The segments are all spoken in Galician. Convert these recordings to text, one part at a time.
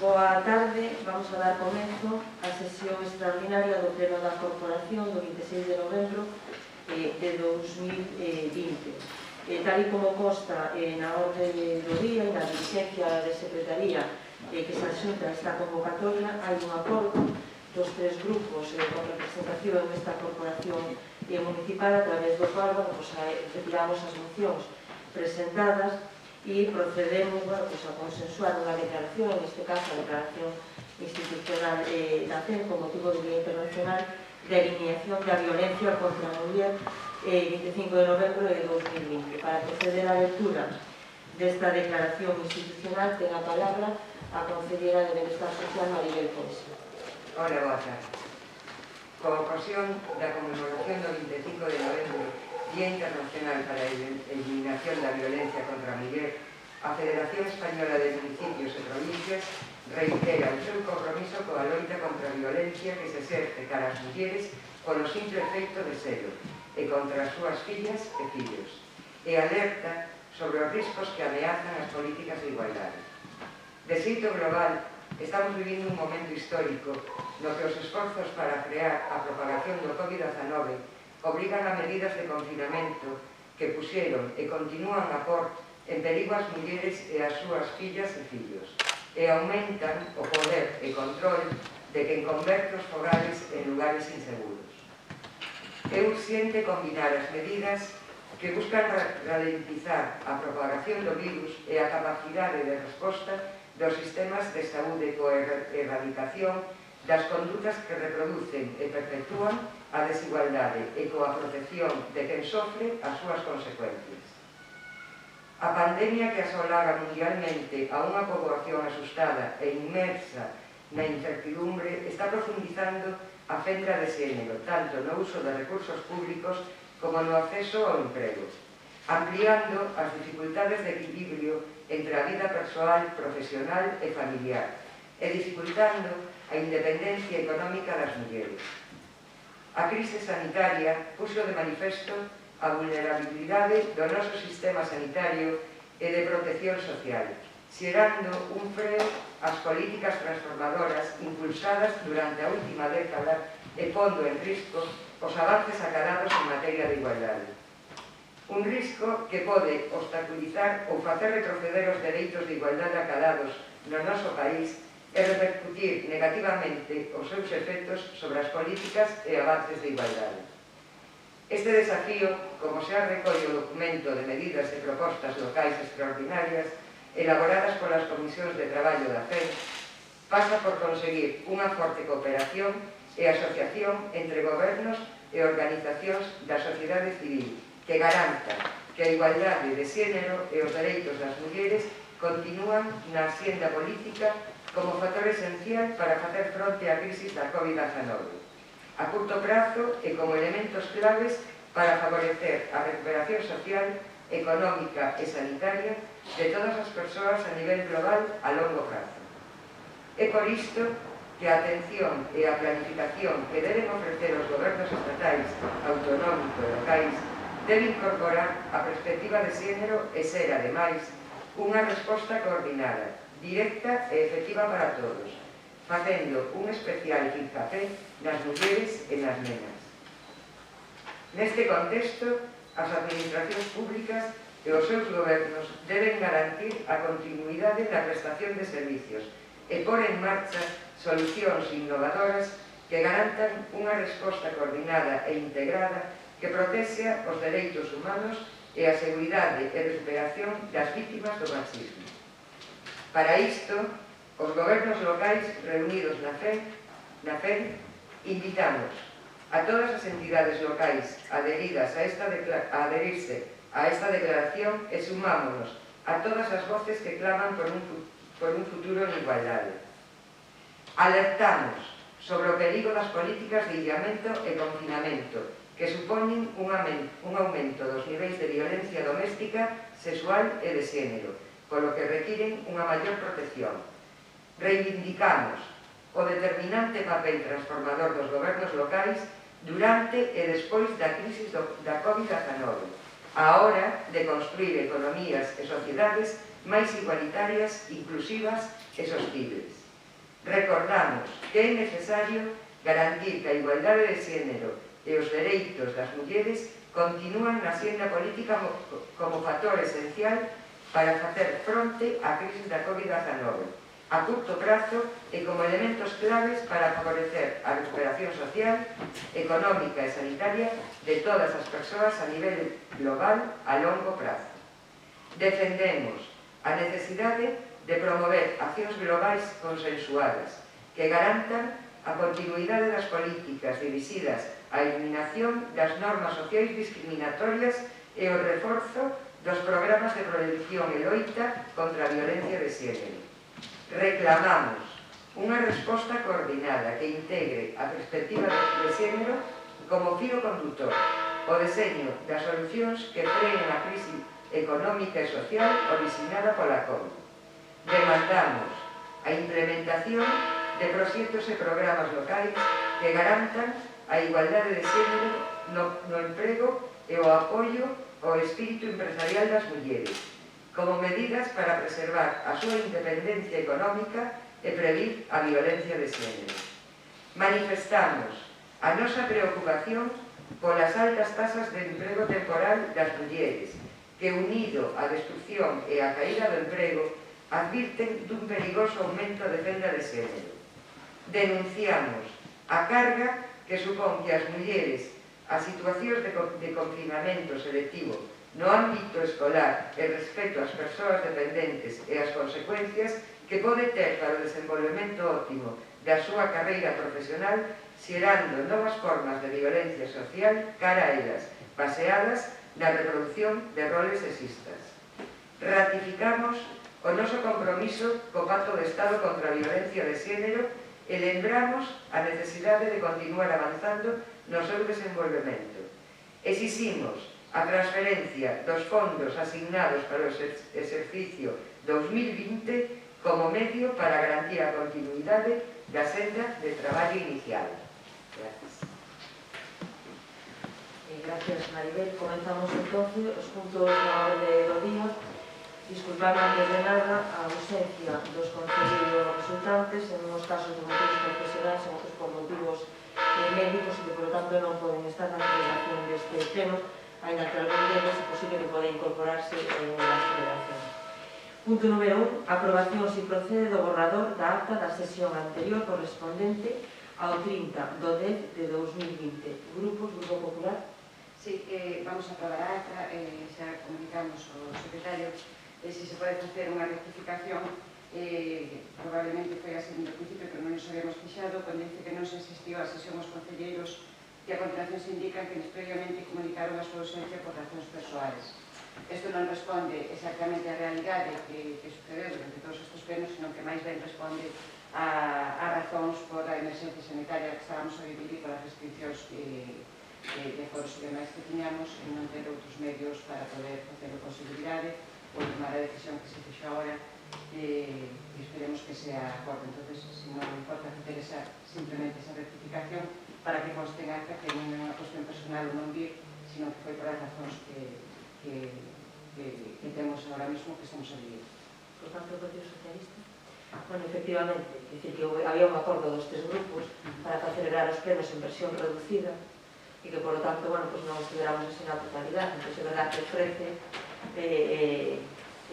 Boa tarde, vamos a dar comezo á sesión extraordinaria do Pleno da Corporación do 26 de novembro de 2020. Tal e como consta na orde do día e na diligencia de Secretaría que se asunta esta convocatoria, hai un acordo dos tres grupos con representación nesta corporación municipal a través do cual retiramos as mocións presentadas e procedemos a consensuar unha declaración, en este caso a declaración institucional da CEN con motivo do Día Internacional de Eliminación da Violencia contra a Muller 25 de novembro de 2020. Para proceder á lectura desta declaración institucional ten a palabra a Conselleira de Benestar Social Maribel Poesio. Hola, boa tarde. Con ocasión da conmemoración do 25 de novembro, Día Internacional para a Eliminación da Violencia contra a Muller, a Federación Española de Municipios e Provincias reitera o seu compromiso coa loita contra a violencia que se exerce cara ás mulleres polo simple efecto de selo e contra as súas fillas e fillos, e alerta sobre os riscos que ameazan as políticas de igualdade. De xeito global, estamos vivindo un momento histórico no que os esforzos para frear a propagación do COVID-19 obrigan a medidas de confinamento que puxeron e continúan a por en perigo as mulleres e as súas fillas e fillos, e aumentan o poder e control de quen converte os fogares en lugares inseguros. É urxente combinar as medidas que buscan ralentizar a propagación do virus e a capacidade de resposta dos sistemas de saúde coa erradicación das condutas que reproducen e perpetúan a desigualdade e coa protección de quen sofre as súas consecuencias. A pandemia que asolaga mundialmente a unha poboación asustada e inmersa na incertidumbre está profundizando a fenda de xénero, tanto no uso de recursos públicos como no acceso ao emprego, ampliando as dificultades de equilibrio entre a vida persoal, profesional e familiar, e dificultando a independencia económica das mulleres. A crise sanitaria puxo de manifesto a vulnerabilidade do noso sistema sanitario e de protección social, xerando un freo ás políticas transformadoras impulsadas durante a última década e pondo en risco os avances acadados en materia de igualdade. Un risco que pode obstaculizar ou facer retroceder os dereitos de igualdade acadados no noso país e repercutir negativamente os seus efectos sobre as políticas e avances de igualdade. Este desafío, como xa recolle o documento de medidas e propostas locais extraordinarias elaboradas polas Comisións de Traballo da FED, pasa por conseguir unha forte cooperación e asociación entre gobernos e organizacións da sociedade civil que garanta que a igualdade de xénero e os dereitos das mulleres continúan na axenda política como factor esencial para facer fronte á crisis da COVID-19, a curto prazo e como elementos claves para favorecer a recuperación social, económica e sanitaria de todas as persoas a nivel global a longo prazo. É por isto que a atención e a planificación que deben ofrecer os gobernos estatais, autonómicos e locais debe incorporar a perspectiva de xénero e ser, ademais, unha resposta coordinada, directa e efectiva para todos, facendo un especial fincapé nas mulleres e nas nenas. Neste contexto, as administracións públicas e os seus gobernos deben garantir a continuidade na prestación de servicios e pôr en marcha solucións innovadoras que garantan unha resposta coordinada e integrada que protexa os dereitos humanos e a seguridade e recuperación das vítimas do machismo. Para isto, os gobernos locais reunidos na FED invitamos a todas as entidades locais adherirse a esta declaración e sumámonos a todas as voces que claman por un futuro en igualdade. Alertamos sobre o perigo das políticas de illamento e confinamento que supoñen un aumento dos niveis de violencia doméstica, sexual e de xénero, polo que requiren unha maior protección. Reivindicamos o determinante papel transformador dos gobernos locais durante e despois da crisis da COVID-19, a hora de construir economías e sociedades máis igualitarias, inclusivas e sostibles. Recordamos que é necesario garantir que a igualdade de xénero e os dereitos das mulleres continúan na senda política como factor esencial para facer fronte á crise da COVID-19 a curto prazo e como elementos claves para favorecer a recuperación social, económica e sanitaria de todas as persoas a nivel global a longo prazo. Defendemos a necesidade de promover accións globais consensuadas que garantan a continuidade das políticas dirixidas á eliminación das normas sociais discriminatorias e o reforzo dos programas de prevención e loita contra a violencia de xénero. Reclamamos unha resposta coordinada que integre a perspectiva de xénero como filo conductor, o deseño das solucións que frenen a crise económica e social originada pola COVID. Demandamos a implementación de proxectos e programas locais que garantan a igualdade de xénero no emprego e o apoio ao espírito empresarial das mulleres, como medidas para preservar a súa independencia económica e previr a violencia de xénero. Manifestamos a nosa preocupación polas altas tasas de emprego temporal das mulleres, que unido á destrucción e á caída do emprego advirten dun perigoso aumento de venda de xénero. Denunciamos a carga que supón que as mulleres as situacións de confinamento selectivo no ámbito escolar e respecto ás persoas dependentes e as consecuencias que pode ter para o desenvolvemento óptimo da súa carreira profesional, xerando novas formas de violencia social cara a elas, baseadas na reproducción de roles sexistas. Ratificamos o noso compromiso co Pacto de Estado contra a violencia de xénero e lembramos a necesidade de continuar avanzando no seu desenvolvemento. Exiximos a transferencia dos fondos asignados para o exercicio 2020 como medio para garantir a continuidade da senda de traballo inicial. Gracias. Gracias, Maribel. Comenzamos entonces os puntos na orde do día. Disculpar antes de nada a ausencia dos concelleiros resultantes, en uns casos de motivos profesionais, en outros por motivos médicos, e que, por tanto, non poden estar na celebración deste pleno, ainda que algún deles é posible que poda incorporarse en unha celebración. Punto número 1. Aprobación se procede do borrador da acta da sesión anterior correspondente ao 30 do 10 de 2020. Grupos, Grupo Popular. Sí, vamos a aprobar a acta, xa comunicamos ao secretario, se se pode facer unha rectificación, probablemente foi así no principio, pero non nos habíamos fixado, cando dice que non se asistiu á sesión os concelleiros, que a continuación se indican que previamente comunicaron a súa ausencia por razóns persoais. Isto non responde exactamente á realidade que sucedeu durante todos estes plenos, sino que máis ben responde a razóns por a emerxencia sanitaria que estábamos a vivir e por as restriccións de foros e demais que tiñamos e non ter outros medios para poder facer a posibilidade ou tomar a decisión que se fixo agora e esperemos que sea acordo. Entón, se non importa facer simplemente esa rectificación para que conste en acta que non é unha cuestión personal ou non vir, sino que foi por as razóns que temos agora mesmo que estamos a vivir. Por tanto, o Partido Socialista? Bueno, efectivamente, é dicir que había un acordo dos tres grupos para celebrar os plenos en versión reducida e que, por lo tanto, bueno, pues non estuviéramos así na totalidade. Entón, é verdad que ofrece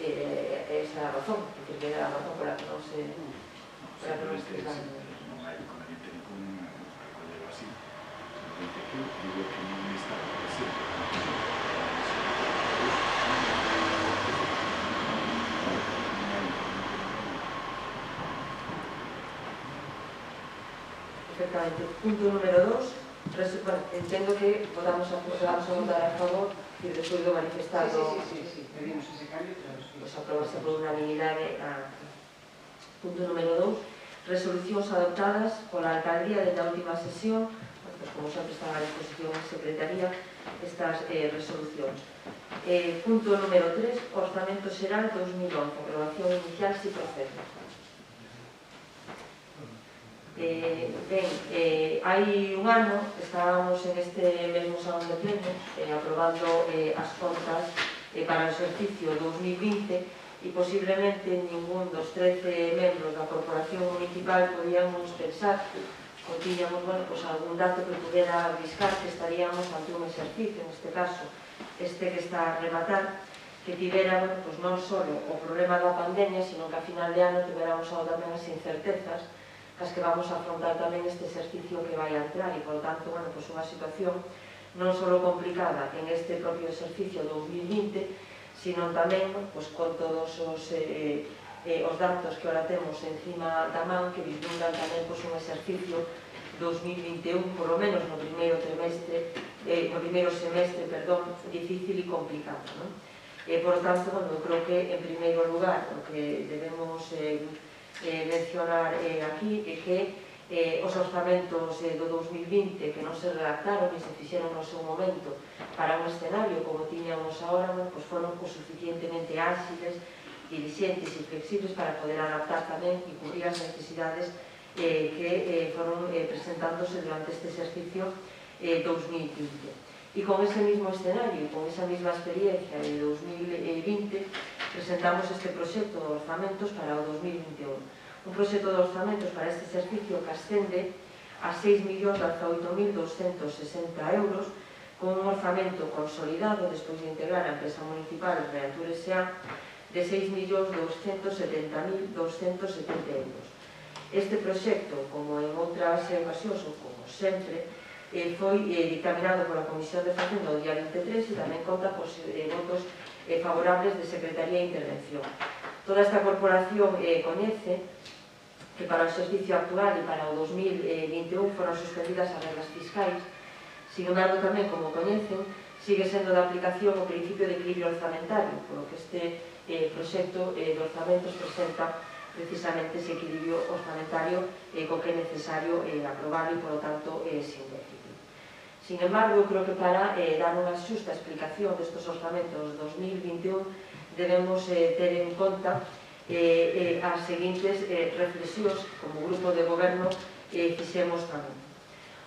esa razón, que é a razón por la que non se explican. Non hai inconveniente ningún recollelo así. Simplemente que digo que non está presente. Perfectamente. Punto número 2. Entendo que vamos a votar a favor e despois do manifestado. Sí, pedimos ese cambio, pero pues aprobarse por unanimidade. Punto número 2. Resolucións adoptadas pola alcaldía desde a última sesión, pues, como sempre están a disposición da Secretaría estas resolucións. Punto número 3. Orzamento xeral 2011. Aprobación inicial si procede. Hai un ano estábamos en este mesmo salón de plenos aprobando as contas para o exercicio 2020 e posiblemente ningún dos 13 membros da Corporación Municipal podíamos pensar ou tiñamos algún dato que pudera riscar que estaríamos ante un exercicio, neste caso este que está a rematar, que tivera non só o problema da pandemia, sino que a final de ano tiveramos tamén as incertezas cas que vamos a afrontar tamén este exercicio que vai a entrar e, por tanto, unha situación non só complicada en este propio exercicio 2020, sino tamén con todos os datos que ahora temos encima da man que vislumbran tamén un exercicio 2021, por lo menos no primeiro semestre, difícil e complicado. Por tanto, eu creo que, en primeiro lugar, o que debemos mencionar aquí é que os orzamentos do 2020 que non se redactaron e se fixeron no seu momento para un escenario como tiñamos agora, foron suficientemente áxiles, diligentes e flexibles para poder adaptar tamén e cubrir as necesidades que foron presentándose durante este exercicio 2020. E con ese mismo escenario, con esa mesma experiencia de 2020, presentamos este proxecto de orzamentos para o 2021. Un proxecto de orzamentos para este exercicio que ascende a 6.018.260 euros, con un orzamento consolidado, despois de integrar a empresa municipal Reatur S.A., de 6.270.270 euros. Este proxecto, como en outras ocasións, ou como sempre, foi dictaminado pola Comisión de Facenda o día 23 e tamén conta votos favorables de Secretaría e Intervención. Toda esta corporación coñece que para o exercicio actual e para o 2021 foron suspendidas as reglas fiscais. Sin embargo, tamén, como coñecen, sigue sendo de aplicación o principio de equilibrio orzamentario, polo que este proxecto de orzamentos presenta precisamente ese equilibrio orzamentario co que é necesario aprobarlo e, polo tanto, sin déficit. Sin embargo, creo que para dar unha xusta explicación destes orzamentos 2021 debemos ter en conta as seguintes reflexións como grupo de goberno fixemos tamén.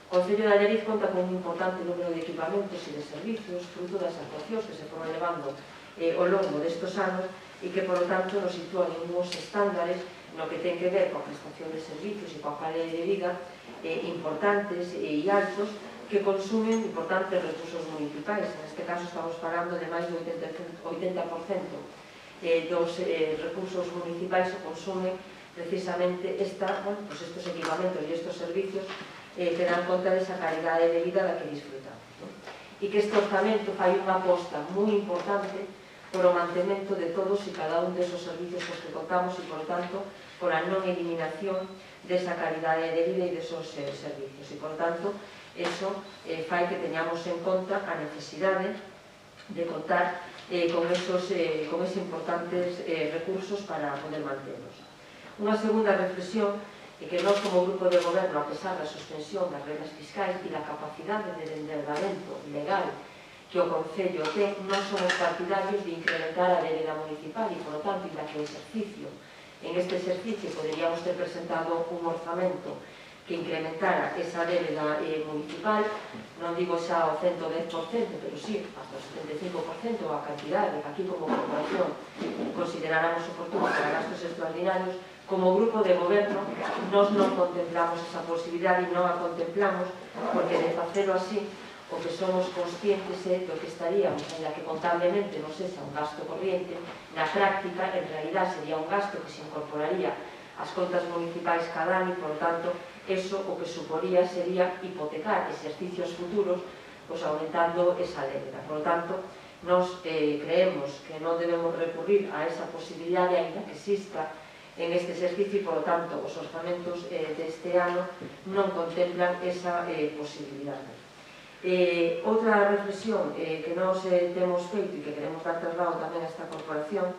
O Concello de Allariz conta con un importante número de equipamentos e de servicios fruto das actuacións que se foron levando ao longo destes anos e que, por lo tanto, nos sitúan en unhos estándares no que ten que ver coa prestación de servicios e coa calidad de vida importantes e altos que consumen importantes recursos municipais. En este caso estamos falando de máis do 80% dos recursos municipais que consumen precisamente estes equipamentos e estes servicios que dan conta desa calidade de vida da que disfrutamos. E que este orzamento fai unha aposta moi importante por o mantemento de todos e cada un desos servicios cos que contamos e, por tanto, por a non eliminación desa calidade de vida e desos servicios. E, por tanto, eso fai que teñamos en conta a necesidade de contar con esos importantes recursos para poder manternos. Unha segunda reflexión é que nós, como grupo de goberno, a pesar da suspensión das reglas fiscais e da capacidade de endeudamento legal que o Concello ten, non somos partidarios de incrementar a débeda municipal e, por lo tanto, en este exercicio poderíamos ter presentado un orzamento que incrementara esa débeda municipal, non digo xa ao 110%, pero sí, hasta o 75% a cantidade que aquí como corporación consideráramos oportuno para gastos extraordinarios. Como grupo de goberno, nós non contemplamos esa posibilidade e non a contemplamos porque de facelo así o que somos conscientes é do que estaríamos, en la que contablemente non sexa un gasto corriente, na práctica, en realidad, sería un gasto que se incorporaría ás contas municipais cada ano e, por tanto, eso o que suporía sería hipotecar exercicios futuros aumentando esa débeda. Por tanto, nos creemos que non debemos recurrir a esa posibilidade aínda que exista en este exercicio e, por tanto, os orzamentos deste ano non contemplan esa posibilidade. Outra reflexión que nos temos feito e que queremos dar traslado tamén a esta corporación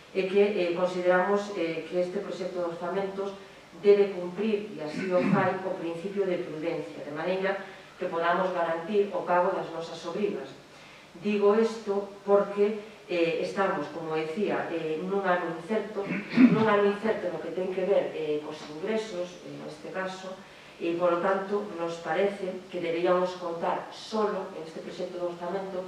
é que consideramos que este proxecto de orzamentos debe cumprir, e así o fai, o principio de prudencia, de maneira que podamos garantir o pago das nosas obrigas. Digo isto porque estamos, como decía, nun ano incerto no que ten que ver cos ingresos, neste caso, e, por lo tanto, nos parece que deberíamos contar solo, en este proxecto de orzamento,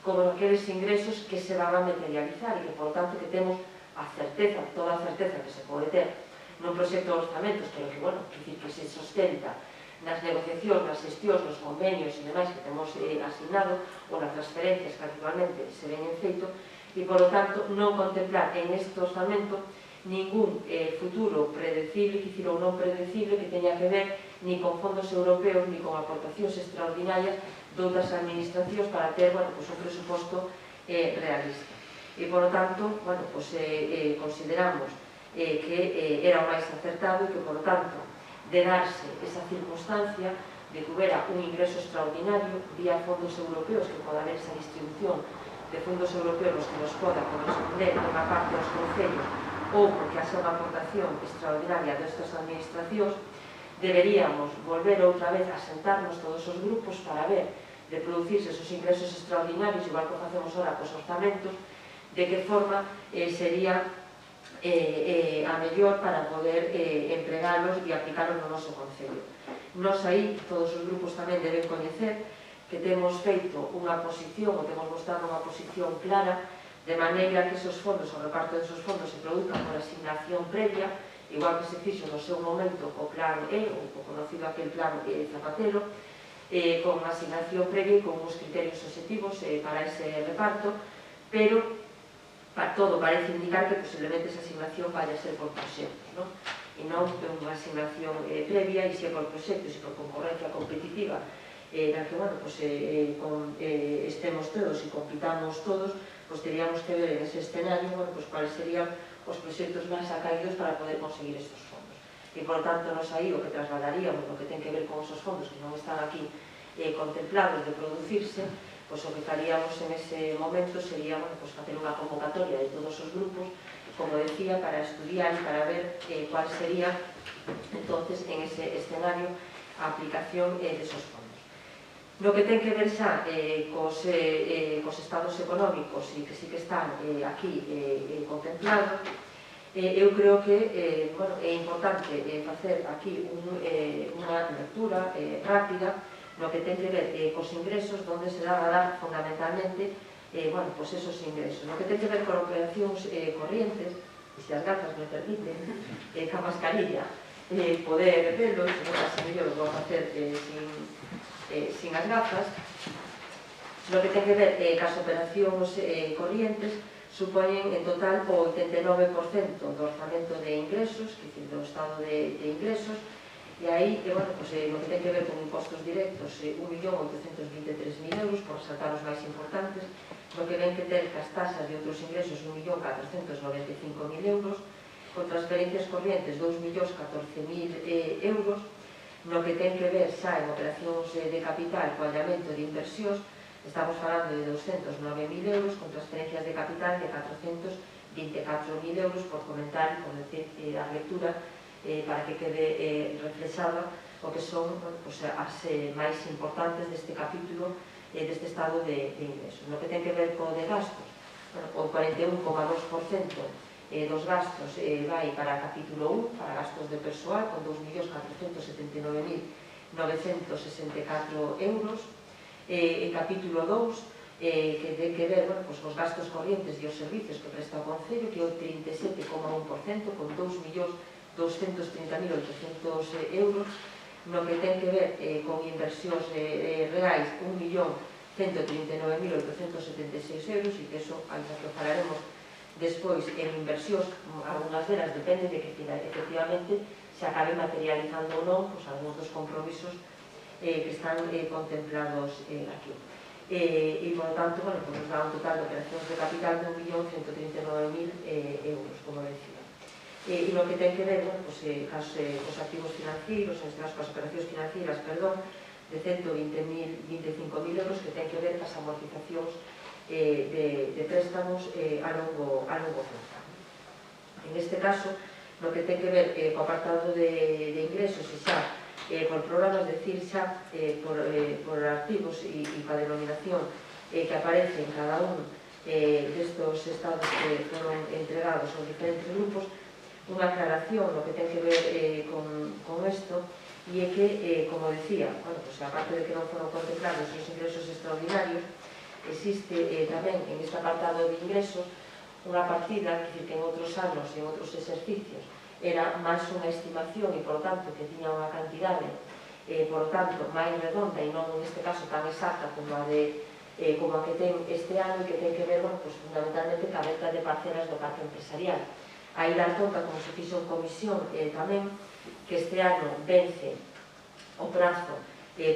con aqueles ingresos que se van a materializar e que, por lo tanto, que temos a certeza, toda a certeza que se pode ter nun proxecto de orzamentos, pero que, bueno, que se sustenta nas negociacións, nas xestións, nos convenios e demais que temos asignado, ou nas transferencias que actualmente se veñen feito, e, polo tanto, non contemplar en este orzamento ningún futuro predecible, que dicir, ou non predecible, que teña que ver ni con fondos europeos, ni con aportacións extraordinarias de outras administracións para ter, bueno, pues, un presuposto realista. E, polo tanto, bueno, pues, consideramos que era o máis acertado e que, polo tanto, de darse esa circunstancia de que hubiera un ingreso extraordinario vía fondos europeos, que poda haber esa distribución de fondos europeos que nos poda corresponder unha parte aos concellos ou porque haxa unha aportación extraordinaria destas administracións, deberíamos volver outra vez a sentarnos todos os grupos para ver de producirse esos ingresos extraordinarios, igual que facemos ahora cos orzamentos, de que forma sería a mellor para poder empregalos e aplicalos no noso concello. Nos aí, todos os grupos tamén deben coñecer que temos feito unha posición, ou temos mostrado unha posición clara, de maneira que esos fondos, o reparto desos fondos se produzcan por asignación previa, igual que se fixo no seu momento o plan E, o conocido aquel plan Zapatero, con asignación previa e con uns criterios objetivos para ese reparto, pero todo parece indicar que posiblemente esa asignación vaya a ser por proxectos, non? E non unha asignación previa, e se por proxectos e por concorrencia competitiva, na que, bueno, pues, estemos todos e compitamos todos, pues teríamos que ver en ese escenario, bueno, pues cuáles serían os proxectos máis acaídos para poder conseguir estos fondos. E, por tanto, nos aí o que trasladaríamos, o que ten que ver con esos fondos que non están aquí contemplados de producirse, pois o que faríamos en ese momento sería, bueno, pues, facer unha convocatoria de todos os grupos, como decía, para estudiar e para ver cuál sería, entonces, en ese escenario, a aplicación desos fondos. No que ten que ver xa cos estados económicos e que sí que están aquí contemplados, eu creo que é importante facer aquí unha lectura rápida no que ten que ver cos ingresos, onde se dá a dar fundamentalmente esos ingresos. No que ten que ver con operacións corrientes, e se as gafas me permiten, ca mascarilla, poder verlo, se non casi mellor vou facer sin as gafas. No que ten que ver cas operacións corrientes, supoñen en total o 89% do orzamento de ingresos, que é do estado de ingresos, e aí, no que ten que ver con impostos directos, 1.823.000 euros, por saltar os máis importantes, no que ven que ter cas tasas de outros ingresos 1.495.000 euros, con transferencias corrientes 2.014.000 euros, no que ten que ver xa en operacións de capital co allamento de inversións, estamos falando de 209.000 euros, con transferencias de capital de 424.000 euros, por comentar, por decir, a lectura, para que quede reflexada o que son as máis importantes deste capítulo, deste estado de ingresos. No que ten que ver co de gastos, o 41,2% dos gastos vai para capítulo 1, para gastos de persoal, con 2.479.964 euros, e capítulo 2, que ten que ver os gastos corrientes e os servicios que presta o Concello, que é o 37,1%, con 2.230.800 euros, no que ten que ver con inversións reais 1.139.876 euros, e que eso, ainda que falaremos despois en inversións, algunhas delas dependen de que efectivamente se acabe materializando ou non algúns dos compromisos que están contemplados aquí. E, por lo tanto, nos dá un total de operacións de capital de 1.139.000 euros, como decía. E no que ten que ver cos activos financeiros, en este caso, cos operacións financeiras, perdón, de 125.000 euros, que ten que ver cas amortizacións de préstamos a longo plazo. En este caso, no que ten que ver co apartado de ingresos e xa por programas, decir xa por artigos e coa denominación que aparece en cada un destos estados que foron entregados aos diferentes grupos, unha aclaración no que ten que ver con isto, e é que, como decía, aparte de que non foron contemplados os ingresos extraordinarios, existe tamén en este apartado de ingresos unha partida que en outros anos e en outros exercicios era máis unha estimación e, por tanto, que tiña unha cantidade por tanto, máis redonda e non, neste caso, tan exacta como a que ten este ano e que ten que ver, bueno, pues, fundamentalmente, ca venta de parcelas do parque empresarial. Aí dar conta, como se fixo en comisión tamén, que este ano vence o prazo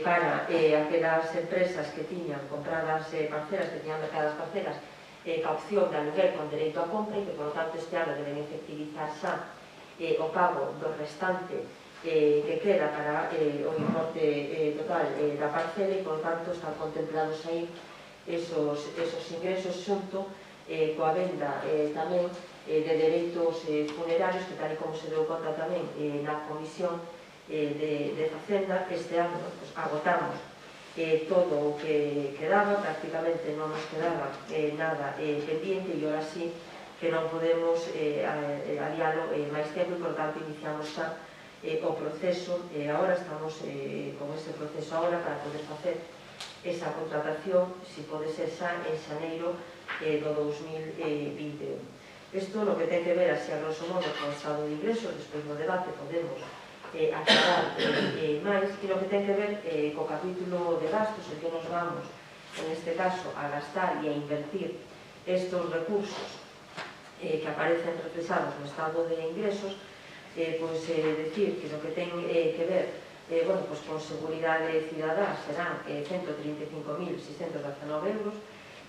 para aquelas empresas que tiñan compradas parcelas, que tiñan mercadas parcelas, ca opción de aluguer con dereito a compra e que, por lo tanto, este ano deben efectivizar xa o pago do restante que queda para o importe total da parcela e, por tanto, están contemplados aí esos ingresos xunto coa venda tamén de dereitos funerarios que, tal e como se deu conta tamén na comisión de Facenda, este ano agotamos todo o que quedaba, prácticamente non nos quedaba nada pendiente e ahora sí que non podemos adialo máis tempo e, por tanto, iniciamos xa o proceso, agora estamos con ese proceso agora para poder facer esa contratación, si pode ser xa en xaneiro do 2021. Isto no que ten que ver, así a grosso modo, con o estado de ingresos, despois no debate podemos aclarar máis, e no que ten que ver co capítulo de gastos, en que nos vamos, en este caso, a gastar e a invertir estos recursos que aparecen reflexados no estado de ingresos, decir que no que ten que ver con seguridade cidadá serán 135.619 euros,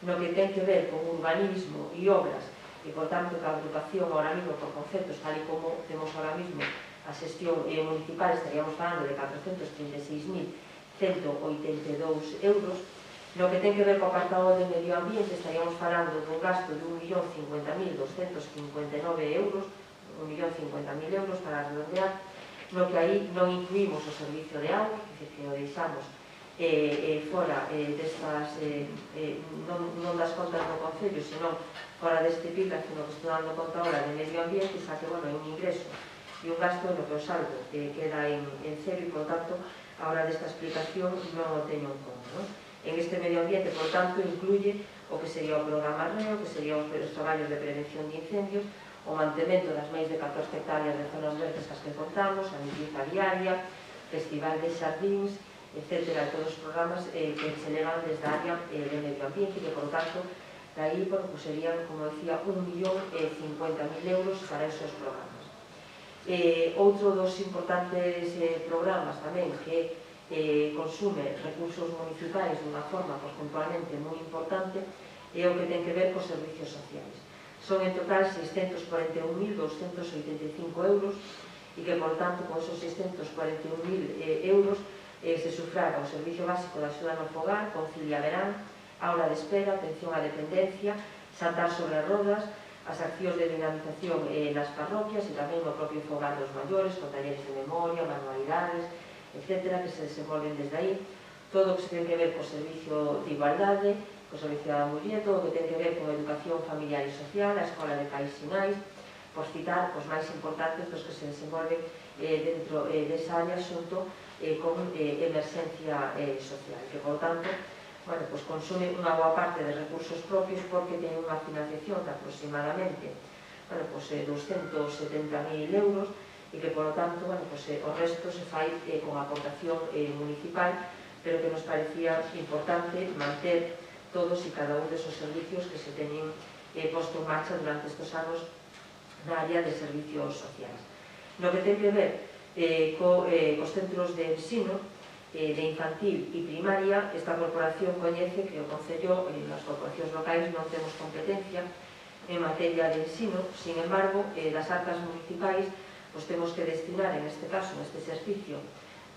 no que ten que ver con urbanismo e obras e, por tanto, que a agrupación ahora mismo por conceptos, tal e como temos ahora mismo a xestión municipal, estaríamos falando de 436.182 euros. No que ten que ver co apartado de medio ambiente, estaríamos falando dun gasto de 1.050.259 euros, 1.050.000 euros para redondear, no que aí non incluímos o servicio de auga, que o deixamos fora destas, non das contas do Concello, senón fora deste epígrafe no que estou dando conta ahora de medio ambiente, xa que, bueno, é un ingreso e un gasto no que o saldo queda en cero e, por tanto, a hora desta explicación non o teño en conta, non? En este medio ambiente, por tanto, incluye o que sería o programa REO, que serían os traballos de prevención de incendios, o mantemento das máis de 14 hectáreas de zonas verdes as que contamos, a limpieza diaria, festival de xardíns, etcétera, todos os programas que se levan desde a área de medio ambiente e que, por tanto, de aí serían, como decía, 1.050.000 euros para esos programas. Outro dos importantes programas tamén que consume recursos municipais dunha forma puntualmente moi importante é o que ten que ver cos servicios sociais. Son en total 641.285 euros e que, por tanto, con esos 641.000 euros se sufraga o Servicio Básico de Axuda no Fogar, Concilia Verán, Aula de Espera, Atención á Dependencia, Saltar sobre rodas, as accións de dinamización nas parroquias e tamén no propio fogar dos maiores, con talleres de memoria, manualidades, etcétera, que se desenvolven desde aí. Todo o que se ten que ver co servicio de igualdade, co servicio da muller, todo o que ten que ver con a educación familiar e social, a escola de pais sinais, por citar os máis importantes dos que se desenvolven dentro desa área xunto con emerxencia social, que, por tanto, consume unha boa parte de recursos propios porque ten unha financiación de aproximadamente 270.000 euros e que, por tanto, o resto se fai con aportación municipal, pero que nos parecía importante manter todos e cada un desos servicios que se teñen posto en marcha durante estes anos na área de servicios sociais. No que ten que ver cos centros de ensino de infantil e primaria, esta corporación coñece que o Concello e as corporacións locais non temos competencia en materia de ensino, sin embargo, das arcas municipais temos que destinar, en este caso, neste exercicio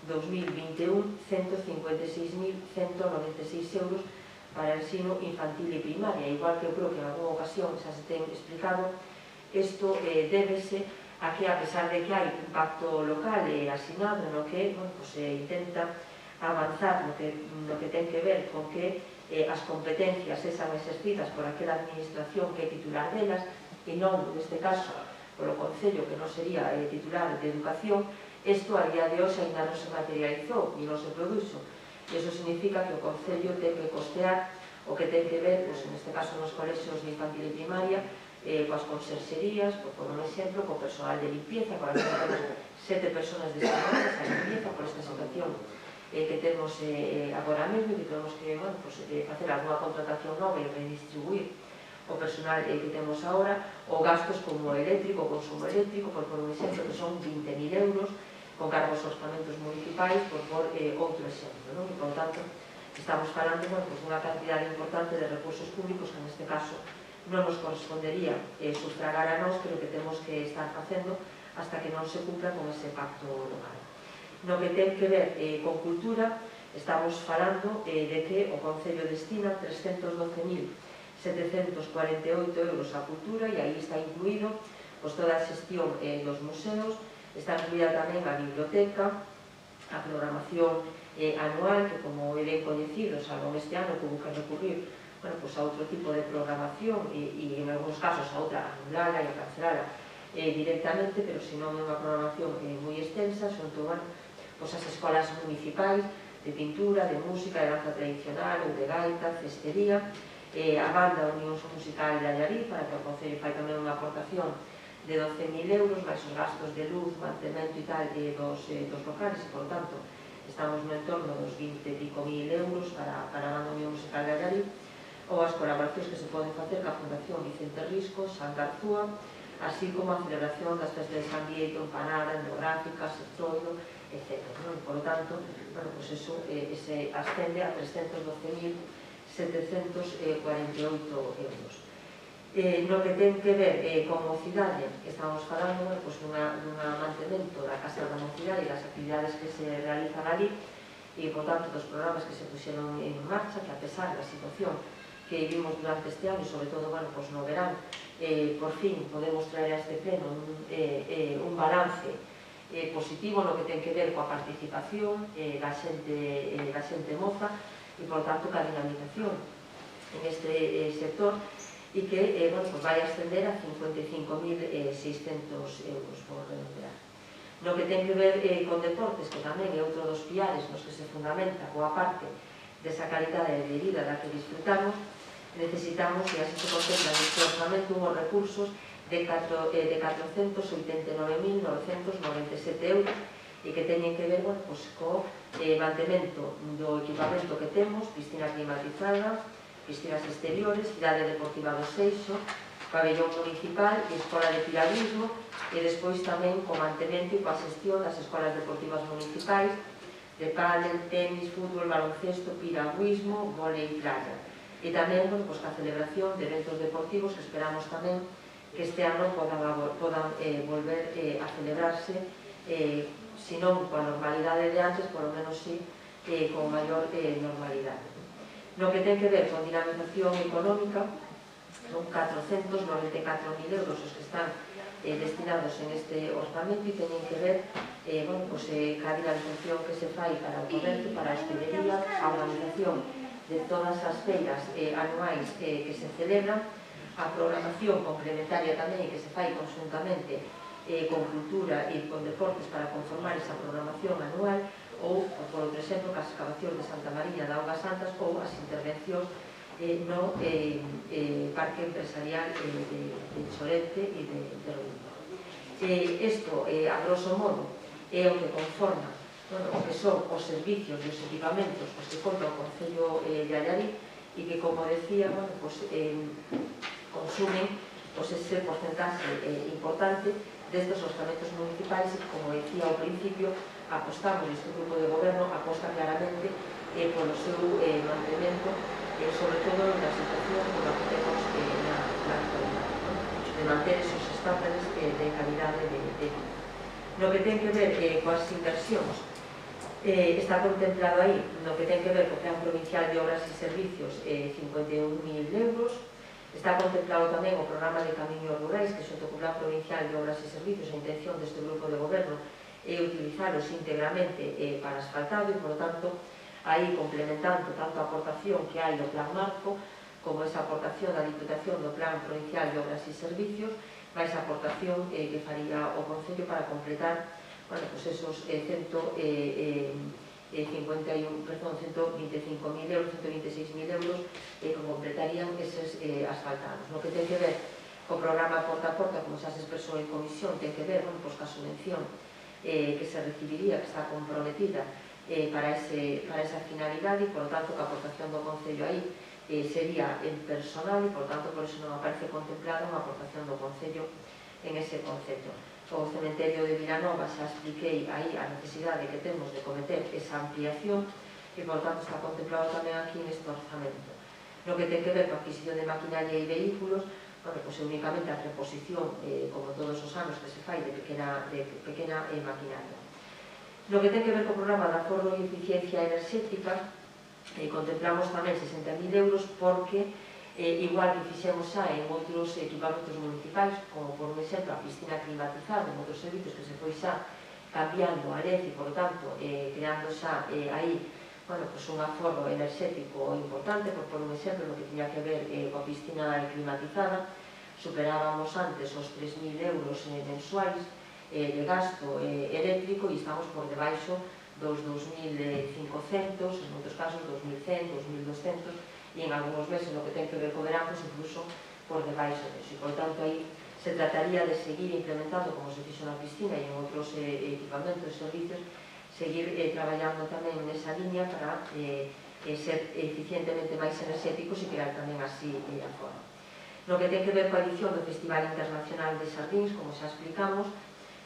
2021, 156.196 euros para el ensino infantil e primaria. Igual que eu creo que en alguna ocasión xa se ten explicado, isto débese a que, a pesar de que hai un pacto local asignado no que se intenta avanzar no que ten que ver con que as competencias esas exercidas por aquela administración que é titular delas e non, neste caso, polo Concello, que non sería titular de educación, isto a día de hoxe ainda non se materializou e non se produxo. Iso significa que o Concello ten que costear o que ten que ver, neste caso, nos colexios de infantil e primaria, coas conserxerías, por un exemplo, co personal de limpieza, con as que temos 7 personas destinadas a limpieza por esta situación que temos agora mesmo e que temos que facer alguna contratación nova e redistribuir o personal que temos agora, ou gastos como o eléctrico, o consumo eléctrico, por un exemplo, que son 20.000 euros, con cargos aos orzamentos municipais, por outro exemplo, non? E, por tanto, estamos falando dunha cantidade importante de recursos públicos que, neste caso, non nos correspondería sufragar a nós, pero que temos que estar facendo hasta que non se cumpla con ese pacto local. No que ten que ver con cultura, estamos falando de que o Concello destina 312.748 euros á cultura e aí está incluído toda a xestión dos museos, está incluída tamén a biblioteca, a programación anual, que como é ben coñecido, salvo este ano que hubo que recurrir a outro tipo de programación e en algúns casos a outra anulala e a cancelala directamente, pero se non é unha programación moi extensa, son todas as escolas municipais de pintura, de música, de danza tradicional ou de gaita, cestería, a banda Unión Musical de Allariz, para que o Concello fai tamén unha aportación de 12.000 euros, máis os gastos de luz, mantemento e tal dos locales, e, por tanto, estamos no entorno dos 20.000 euros para a banda Unión Musical de Allariz, ou as colaboracións que se poden facer ca Fundación Vicente Risco, San Garzúa, así como a celebración das festas de San Diego, empanada, endográficas, etroido, etc. Por lo tanto, eso se ascende a 312.748 euros. No que ten que ver con mocidade, estamos falando dun mantemento da Casa da Mocidade e das actividades que se realizan ali e, por tanto, dos programas que se puxeron en marcha, que a pesar da situación que vivimos durante este ano e, sobre todo, no verán, por fin podemos traer a este pleno un balance positivo no que ten que ver coa participación da xente moza e, por tanto, coa dinamización en este sector e que vai ascender a 55.600 euros por redondear. No que ten que ver con deportes, que tamén é outro dos piares nos que se fundamenta boa parte desa calidade de vida da que disfrutamos, necesitamos, e así se contempla neste orçamento, unhos recursos de 489.997 euros e que teñen que ver co mantemento do equipamento que temos, piscina climatizada, piscinas exteriores, cidade deportiva do Seixo, pabellón municipal e escola de piragüismo, e despois tamén co mantemento e coa xestión das escolas deportivas municipais de pádel, tenis, fútbol, baloncesto, piragüismo, vólei e playa. E tamén ca celebración de eventos deportivos que esperamos tamén que este ano podan volver a celebrarse, se non coa normalidade de antes, polo menos sí con maior normalidade. No que ten que ver con dinamización económica, son 494.000 euros os que están destinados en este orzamento e teñen que ver ca dinamización que se fai para o comercio, para a hostelería, a organización de todas as feiras anuais que se celebran, a programación complementaria tamén que se fai conjuntamente con cultura e con deportes para conformar esa programación anual, ou, por outro exemplo, as excavacións de Santa María da Augas Santas ou as intervencións no Parque Empresarial de Chorente e de Roundo. Isto, a grosso modo, é o que conforma o que son os servicios e os equipamentos os que conta o Concello de Allariz e que, como decía, consumen ese porcentaxe importante destes orzamentos municipais e, como decía ao principio, apostamos, este grupo de goberno aposta claramente polo seu mantemento, sobre todo na situación que temos na actualidade, de manter esos estándares de calidade de vida. No que ten que ver coas inversións, está contemplado aí, no que ten que ver co Plan Provincial de Obras e Servicios, 51.000 euros. Está contemplado tamén o programa de camiños rurais que xunto co Plan Provincial de Obras e Servicios, a intención deste grupo de goberno é utilizalos íntegramente para asfaltado e, por lo tanto, aí complementando tanto a aportación que hai do Plan Marco como esa aportación da Diputación do Plan Provincial de Obras e Servicios, máis a aportación que faría o Concello para completar esos 125.000 euros, 126.000 euros que completarían eses asfaltados. No que ten que ver co programa Porta a Porta, como xa se expresou en comisión, ten que ver, bueno, pois, ca subvención que se recibiría, que está comprometida para esa finalidade, e, por tanto, que a aportación do Concello aí sería en personal, e, por tanto, por eso non aparece contemplada unha aportación do Concello en ese concepto. O cementerio de Vilanova xa expliquei aí a necesidade que temos de cometer esa ampliación, e, por tanto, está contemplado tamén aquí neste orzamento. No que ten que ver coa adquisición de maquinaria e vehículos, bueno, pois únicamente a reposición, como todos os anos que se fai, de pequena maquinaria. No que ten que ver co programa de aforro e eficiencia enerxética, contemplamos tamén 60.000 euros porque, igual que fixemos xa en outros equipamentos municipais, como por un exemplo a piscina climatizada, en outros servicios que se foi xa cambiando a lez e, por tanto, creando xa aí un aforro enerxético importante, por un exemplo, no que tiña que ver coa piscina climatizada, superábamos antes os 3.000 euros mensuais de gasto eléctrico e estamos por debaixo dos 2.500, en outros casos 2.100, 2.200, e en algúns meses no que ten que ver co verán, incluso por debaixo disso. E, por tanto, aí se trataría de seguir implementando, como se fixo na piscina e en outros equipamentos e servicios, seguir traballando tamén nesa línea para ser eficientemente máis enerxéticos e crear tamén así a forma. No que ten que ver coa edición do Festival Internacional de Sardíns, como xa explicamos,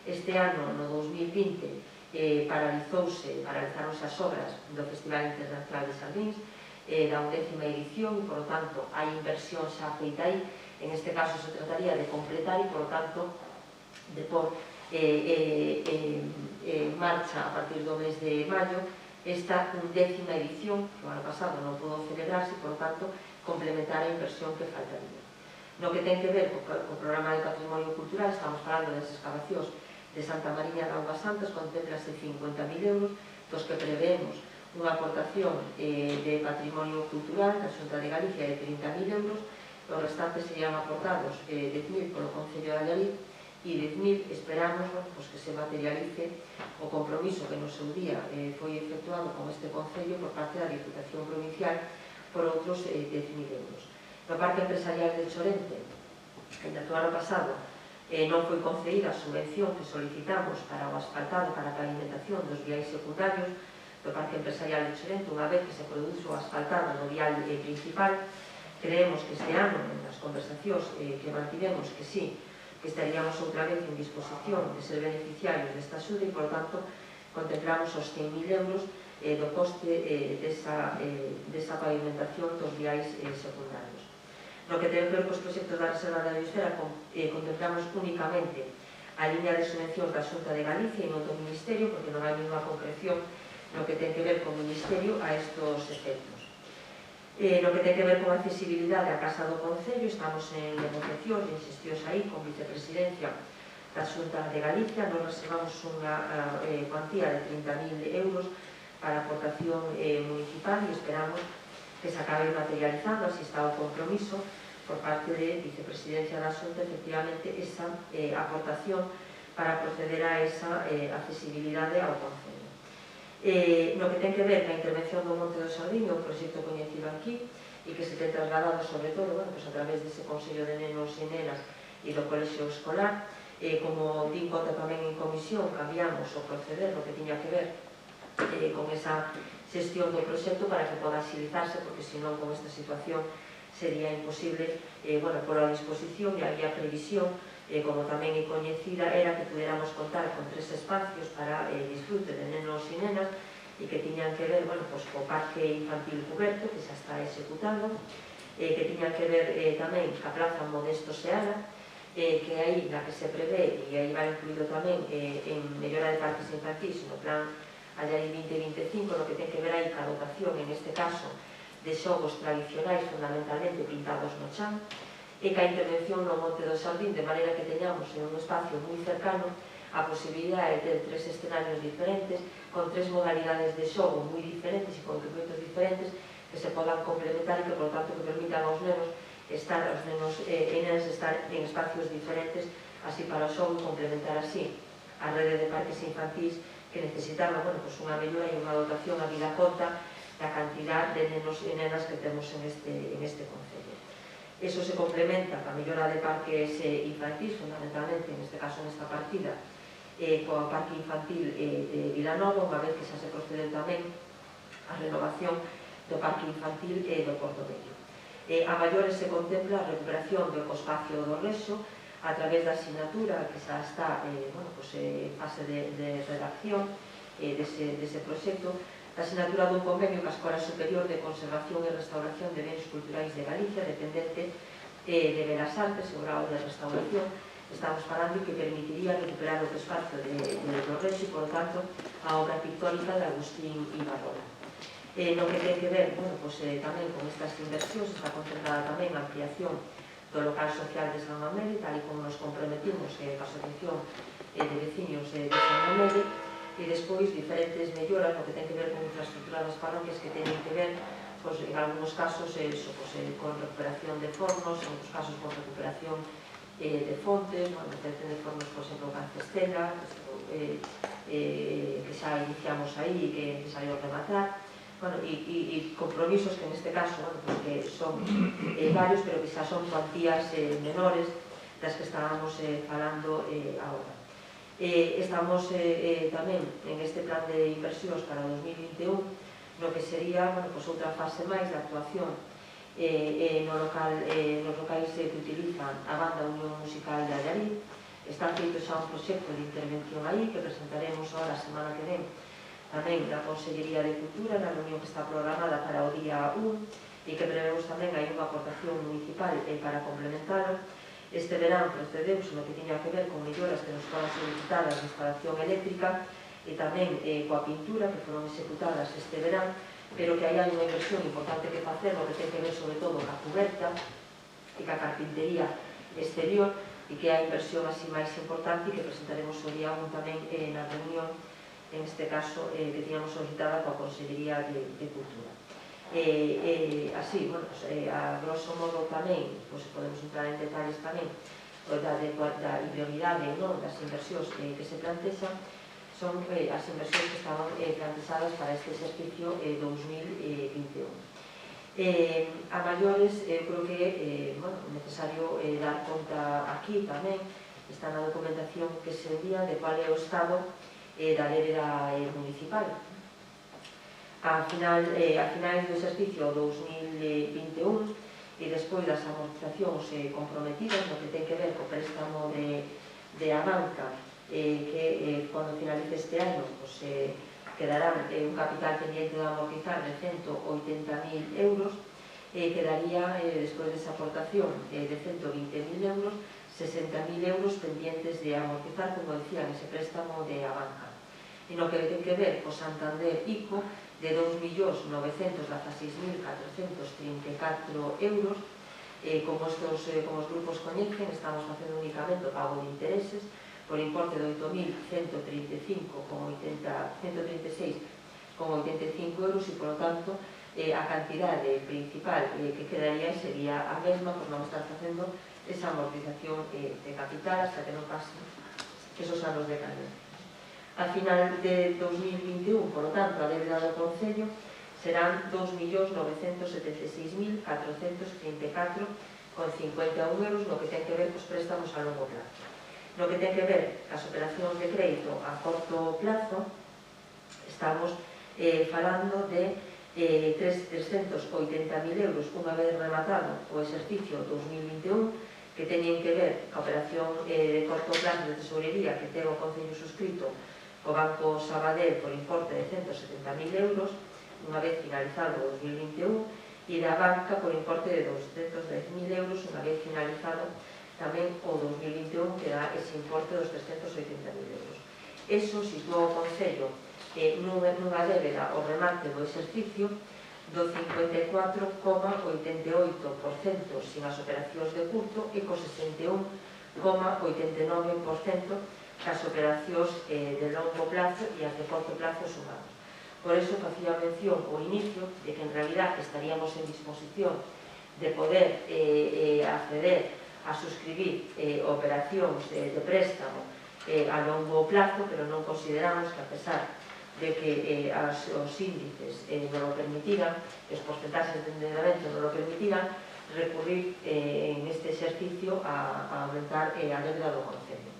este ano, no 2020, paralizaron as obras do Festival Internacional de Sardíns, da 10ª edición, e, por tanto, hai inversión xa feita aí. En este caso se trataría de completar e, por tanto, de pôr en marcha a partir do mes de maio esta 10ª edición, que o ano pasado non pudo celebrarse, e, por tanto, complementar a inversión que faltaría. No que ten que ver co programa de patrimonio cultural, estamos falando das excavacións de Santa Mariña de Augas Santas, contemplase 50.000 euros, dos que preveemos unha aportación de patrimonio cultural da Xunta de Galicia de 30.000 euros, os restantes serían aportados 10.000 polo Concello de Allariz, e 10.000 esperamos que se materialice o compromiso que no seu día foi efectuado con este Concello por parte da Diputación Provincial por outros 10.000 euros. No Parque Empresarial de Chorente, ainda que o ano pasado non foi concedida a subvención que solicitamos para o asfaltado para a pavimentación dos viais secundarios do Parque Empresarial de Chorente, unha vez que se produzo o asfaltado no vial principal, creemos que este ano, nas conversacións que mantivemos, que sí, que estaríamos outra vez en disposición de ser beneficiarios desta axuda e, por tanto, contemplamos os 100.000 euros do coste desa pavimentación dos viais secundarios. No que ten que ver cos proxectos da Reserva da Biosfera, contemplamos únicamente a línea de subvencións da Xunta de Galicia e non do Ministerio, porque non hai ninguna concreción no que ten que ver co Ministerio a estos efectos. No que ten que ver con a accesibilidade á Casa do Concello, estamos en negociacións e en xestións aí con vicepresidencia da Xunta de Galicia. Nos reservamos unha cuantía de 30.000 euros para a aportación municipal e esperamos que se acabe materializando, así está o compromiso por parte de vicepresidencia da Xunta, efectivamente, esa aportación para proceder a esa accesibilidade ao Concello. No que ten que ver ca intervención do Monte do Sardiño, o proxecto coñecido aquí, e que se ten trasladado sobre todo a través dese Consello de Nenos e Nenas e do Colexio Escolar, como din conta tamén en comisión, cambiamos o proceder, o que tiña que ver con esa xestión do proxecto para que poda agilizarse, porque senón con esta situación sería imposible por a disposición, e había previsión, como tamén é coñecida, era que pudiéramos contar con 3 espacios para disfrute de nenos e nenas e que tiñan que ver co parque infantil cuberto, que xa está executando, que tiñan que ver tamén ca Plaza Modesto Seara, que aí na que se prevé, e aí vai incluído tamén en mellora de parques infantís no plan Allariz 2025, no que ten que ver aí ca dotación, en este caso, de xogos tradicionais fundamentalmente pintados no chan, e ca intervención no Monte do Sardín, de maneira que teñamos en un espacio moi cercano a posibilidade de ter 3 escenarios diferentes, con 3 modalidades de xogo moi diferentes e con equipamentos diferentes que se podan complementar e que, por tanto, que permitan aos nenos e nenas estar en espacios diferentes, así para o xogo e complementar así a rede de parques infantís que necesitaba unha mellora e unha dotación a vida conta da cantidad de nenos e nenas que temos en este Concello. Eso se complementa coa mellora de parques infantis, fundamentalmente, neste caso nesta partida, coa parque infantil de Vilanova, unha vez que xa se procedeu tamén a renovación do parque infantil do Porto Vello. A maiores se contempla a recuperación do ecoespacio do Rexo a través da asignatura que xa está en fase de redacción dese proxecto, a asignatura dun convenio coa Escola Superior de Conservación e Restauración de Bens Culturais de Galicia, dependente de Belas Artes, o grau de restauración, estamos falando que permitiría recuperar o espacio de Rexo e, por tanto, a obra pictórica de Agustín Ibarrola. No que ten que ver tamén con estas inversións, está contemplada tamén a ampliación do local social de San Mamede, tal e como nos comprometimos coa Asociación de Veciños de San Mamede, e despois diferentes melloras no que ten que ver con infraestructura das parroquias que teñen que ver, en algúns casos, con recuperación de fornos, en outros casos con recuperación de fontes, recuperación de fornos, por exemplo, Cancestela, que xa iniciamos aí e que é necesario rematar, e compromisos que neste caso que son varios, pero que xa son cuantías menores das que estábamos falando agora. Estamos tamén en este plan de inversións para 2021 no que sería outra fase máis de actuación nos locais que utilizan a banda Unión Musical de Allariz. Está feito xa un proxecto de intervención aí que presentaremos ahora a semana que ven tamén na Consellería de Cultura, na reunión que está programada para o día 1 e que prevemos tamén hai unha aportación municipal para complementarlo. Este verán procedemos no que tiña que ver con melloras que nos foran solicitadas de instalación eléctrica e tamén coa pintura que foron executadas este verán, pero que aí hai unha inversión importante que facer, no que ten que ver sobre todo ca cuberta e ca carpintería exterior, e que é a inversión así máis importante e que presentaremos o día 1 tamén na reunión, en este caso que tiñamos solicitada coa Consellería de Cultura. Así, a grosso modo tamén, podemos entrar en detalles tamén da prioridade das inversións que se plantexan, son as inversións que estaban planteadas para este exercicio 2021. A maiores, creo que é necesario dar conta aquí tamén, está na documentación que se envía de cual é o estado da débeda municipal. A finais do exercicio 2021 e despois das amortizacións comprometidas no que ten que ver co préstamo de Abanca, que cando finalice este ano quedará un capital pendiente de amortizar de 180.000 euros, quedaría despois desa aportación de 120.000 euros 60.000 euros pendientes de amortizar, como decía, ese préstamo de Abanca. E no que ten que ver co Santander ICO, de 2.916.434 euros, como os grupos coñecen, estamos facendo únicamente o pago de intereses por importe de 8.136,85 euros e, por lo tanto, a cantidade principal que quedaría sería a mesma, por non estar facendo esa amortización de capital hasta que non pasen esos anos de cadencia. A final de 2021, por lo tanto, a débeda do Concello serán 2.976.434,51 euros no que ten que ver cos préstamos a longo plazo. No que ten que ver as operacións de crédito a corto plazo, estamos falando de 380.000 euros unha vez rematado o exercicio 2021, que teñen que ver a operación de corto plazo de tesorería que ten o Concello suscrito o Banco Sabadell por importe de 170.000 euros, unha vez finalizado o 2021, e da Banca por importe de 210.000 euros, unha vez finalizado tamén o 2021, que dá ese importe dos 380.000 euros. Eso sitúa o Concello nunha débeda ao remate do exercicio do 54,88% sin as operacións de curto e co 61,89% as operacións de longo plazo e as de corto plazo sumados. Por eso facía mención ao inicio de que en realidad estaríamos en disposición de poder acceder a suscribir operacións de préstamo a longo plazo, pero non consideramos que, a pesar de que os índices non lo permitiran, os porcentaxes de endeudamento non lo permitiran, recurrir en este exercicio a aumentar a débeda do Concello.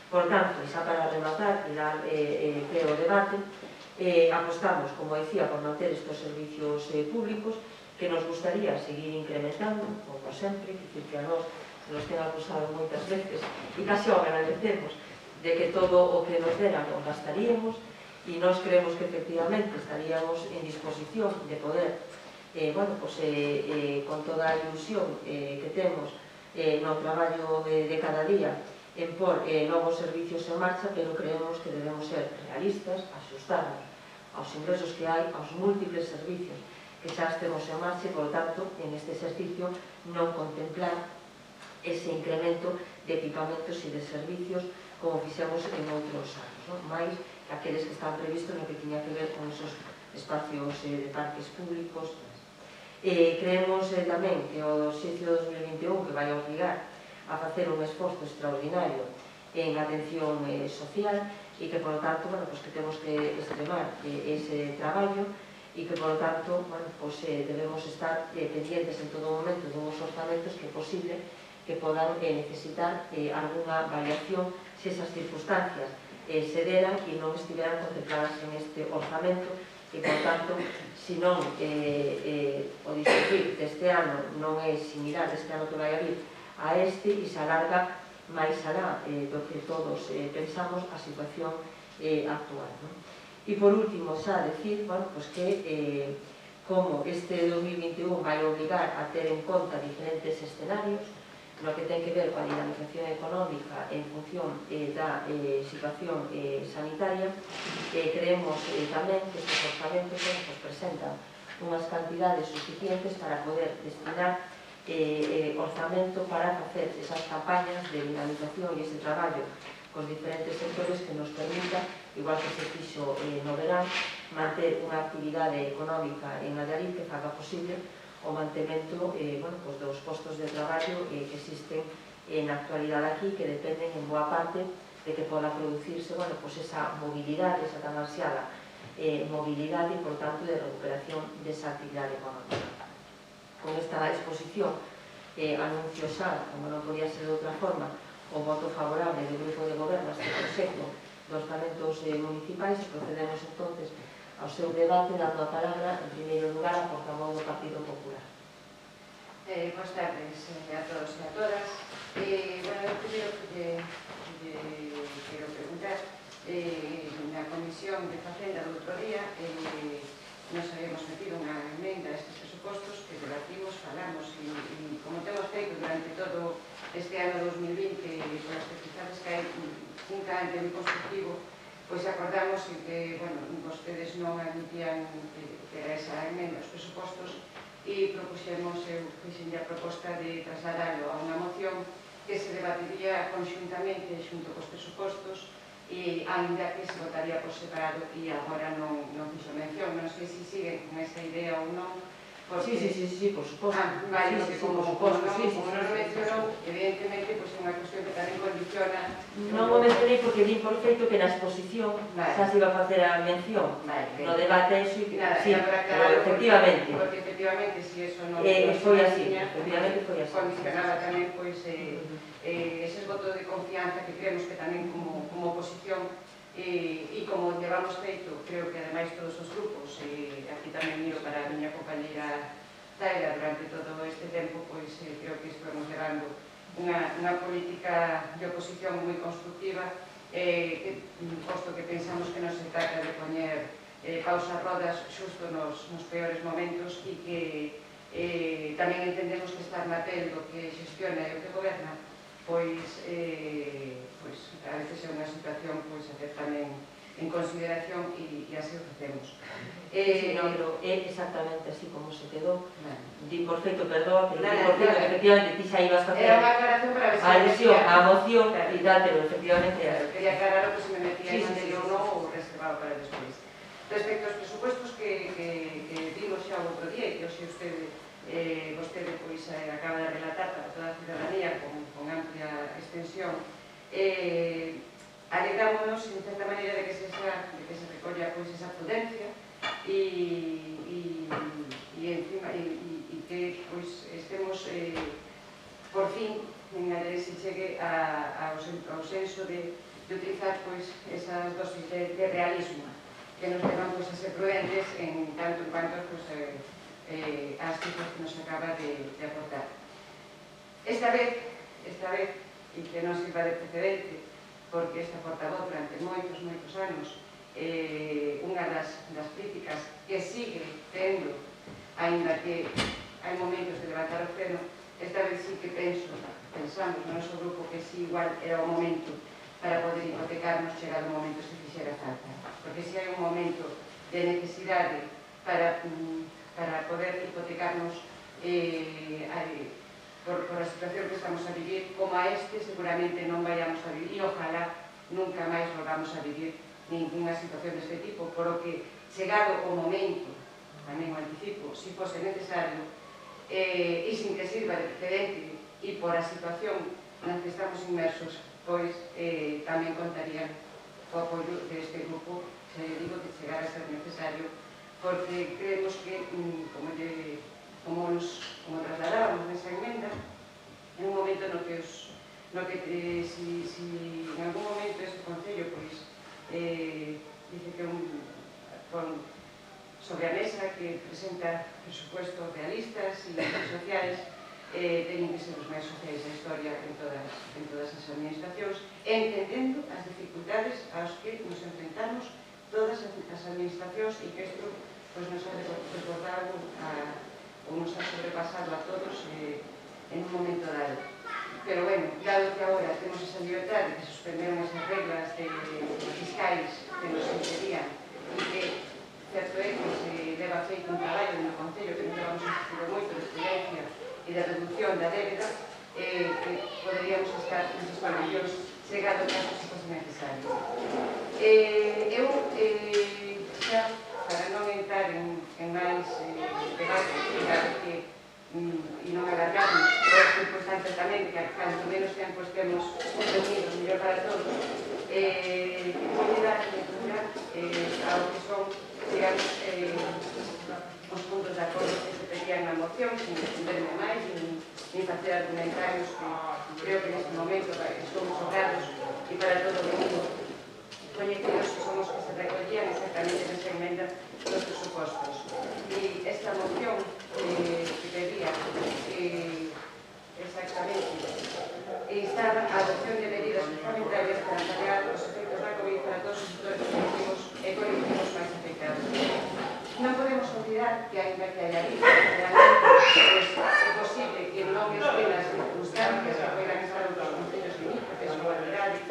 Por tanto, xa para rematar e dar pé ao debate, apostamos, como decía, por manter estes servicios públicos que nos gustaría seguir incrementando, como sempre, que a nos ten acusado moitas veces e casi o agradecemos de que todo o que nos deran o gastaríamos, e nós creemos que efectivamente estaríamos en disposición de poder, con toda a ilusión que temos no traballo de cada día, en por novos servicios en marcha, pero creemos que debemos ser realistas, axustarnos aos ingresos que hai, aos múltiples servicios que xa estemos en marcha e, por tanto, en este exercicio non contemplar ese incremento de equipamentos e de servicios como fixemos en outros anos, máis aqueles que están previstos no que tiña que ver con esos espacios de parques públicos. Creemos tamén que o exercicio 2021 que vai obligar a facer un esforzo extraordinario en atención social e que, por lo tanto, que temos que extremar ese traballo e que, por lo tanto, debemos estar pendientes en todo momento dunhos orzamentos que é posible que podan necesitar alguna variación se esas circunstancias se deran e non estiveran contempladas en este orzamento e, por tanto, se non o discutir deste ano non é similar deste ano que vai a vir a este e se alarga máis alá do que todos pensamos a situación actual. E por último, xa decir que como este 2021 vai obligar a ter en conta diferentes escenarios no que ten que ver coa dinamización económica en función da situación sanitaria, creemos tamén que estes orzamentos presentan unhas cantidades suficientes para poder destinar orzamento para facer esas campañas de dinamización e ese traballo cos diferentes sectores que nos permita, igual que se fixo no verán, manter unha actividade económica en Allariz que faga posible o mantemento dos postos de traballo que existen na actualidade aquí, que dependen en boa parte de que poda producirse esa mobilidade, esa tan ansiada mobilidade e, por tanto, de recuperación desa actividade económica. Con esta exposición anuncio xa, como non podía ser de outra forma, o voto favorable do Grupo de Goberno a este proxecto de orzamentos municipais e procedemos entonces ao seu debate, dando a palabra en primeiro lugar a portavoz do Partido Popular. Boas tardes a todos e a todas. Eu primeiro que quero preguntar, na Comisión de Facenda do outro día nos habíamos metido unha emenda a estes presupostos que debatimos, falamos e como temos feito durante todo este ano 2020 con as circunstancias que hai un cambio moi constructivo, pois acordamos que vostedes non admitían que era esa emenda aos presupostos e propuxemos, eu fixen a proposta de trasladarlo a unha moción que se debatiría conxuntamente xunto cos presupostos e ainda que se votaría por separado e agora non fixo mención, non sei se siguen con esa idea ou non. Sí, por suposto. Vale, como non o mencionou, evidentemente é unha cuestión que tamén condiciona. Non o mencionei porque di por feito que na exposición xa se iba a facer a mención. No debate, sí, pero efectivamente. Porque efectivamente, se eso non foi así, efectivamente foi así. Condicionaba tamén ese voto de confianza que creemos que tamén como oposición e como llevamos feito, creo que ademais todos os grupos, aquí tamén miro para a miña compañera Zaira durante todo este tempo, pois creo que estamos levando unha política de oposición moi constructiva, posto que pensamos que non se trata de poñer pausas rodas xusto nos peores momentos e que tamén entendemos que estar na pel do que xestiona e o que goberna, pois a veces é unha situación a ter tamén en consideración e así o facemos. Pero é exactamente así como se quedou. Di por feito, perdón, pero di por feito que efectivamente ti xa ibas a facer era unha aclaración para ver se alusión á moción e tal, pero efectivamente quería aclarar que se me metía en anterior ou non ou reservado para despois. Respecto aos presupostos que vimos xa o outro día e que hoxe vostede acaba de relatar para toda a ciudadanía con amplia extensión, alegrámonos en certa maneira de que se recolla esa prudencia e que estemos ao senso de utilizar esas dosis de realismo que nos levan a ser prudentes en tanto en cuanto as cifras que nos acaba de aportar. Esta vez, e que non sirva de precedente, porque esta portavoz durante moitos anos unha das críticas que sigue tendo, aínda que hai momentos de levantar o freno, esta vez sí que pensamos no noso grupo que sí igual era o momento para poder hipotecarnos chegado o momento se fixera falta. Porque se hai un momento de necesidade para poder hipotecarnos por a situación que estamos a vivir, como a este seguramente non vayamos a vivir, e ojalá nunca máis volvamos a vivir ninguna situación deste tipo, por o que chegado o momento, tamén o anticipo, si fose necesario, e sin que sirva de precedente, e por a situación na que estamos inmersos, pois tamén contarían o apoio deste grupo, se digo que chegara a ser necesario, porque creemos que, como trasladábamos nesa emenda, en un momento no que si en algún momento este Concello dice que pon sobre a mesa que presenta presupuestos realistas e sociais, teñen que ser os máis sociais da historia en todas as administracións, entendendo as dificultades aos que nos enfrentamos todas as administracións e que isto nos ha recordado ou nos ha sobrepasado a todos en un momento dado. Pero bueno, dado que agora temos esa libertade que suspenderon esas reglas fiscais que nos impedían e que certo é que se leva feito un traballo no Concello que nos levamos insistido moito de experiencia e de reducción da débeda, que poderíamos estar nesas condicións chegado o caso se fose necesario. Eu, xa, para non entrar en máis debate e non alargarnos, pero é importante tamén que canto menos tempo estemos reunidos, mellor para todos, vou dar lectura ao que son, digamos, os puntos de acordo que se pedían na moción, sin extenderme máis, nin facer argumentarios que creo que neste momento son sobrados e para todo o mundo coñecidos que son os que se recollían exactamente nesa emenda dos presupostos. E esta moción que pedía exactamente instaba a adopción de medidas fundamentales para paliar os efectos da COVID para todos os sectores productivos e colectivos máis afectados. Non podemos olvidar que, ainda que haya habido realmente é posible que non estén as circunstancias que puedan estar outros concellos limítrofes ou igualdade,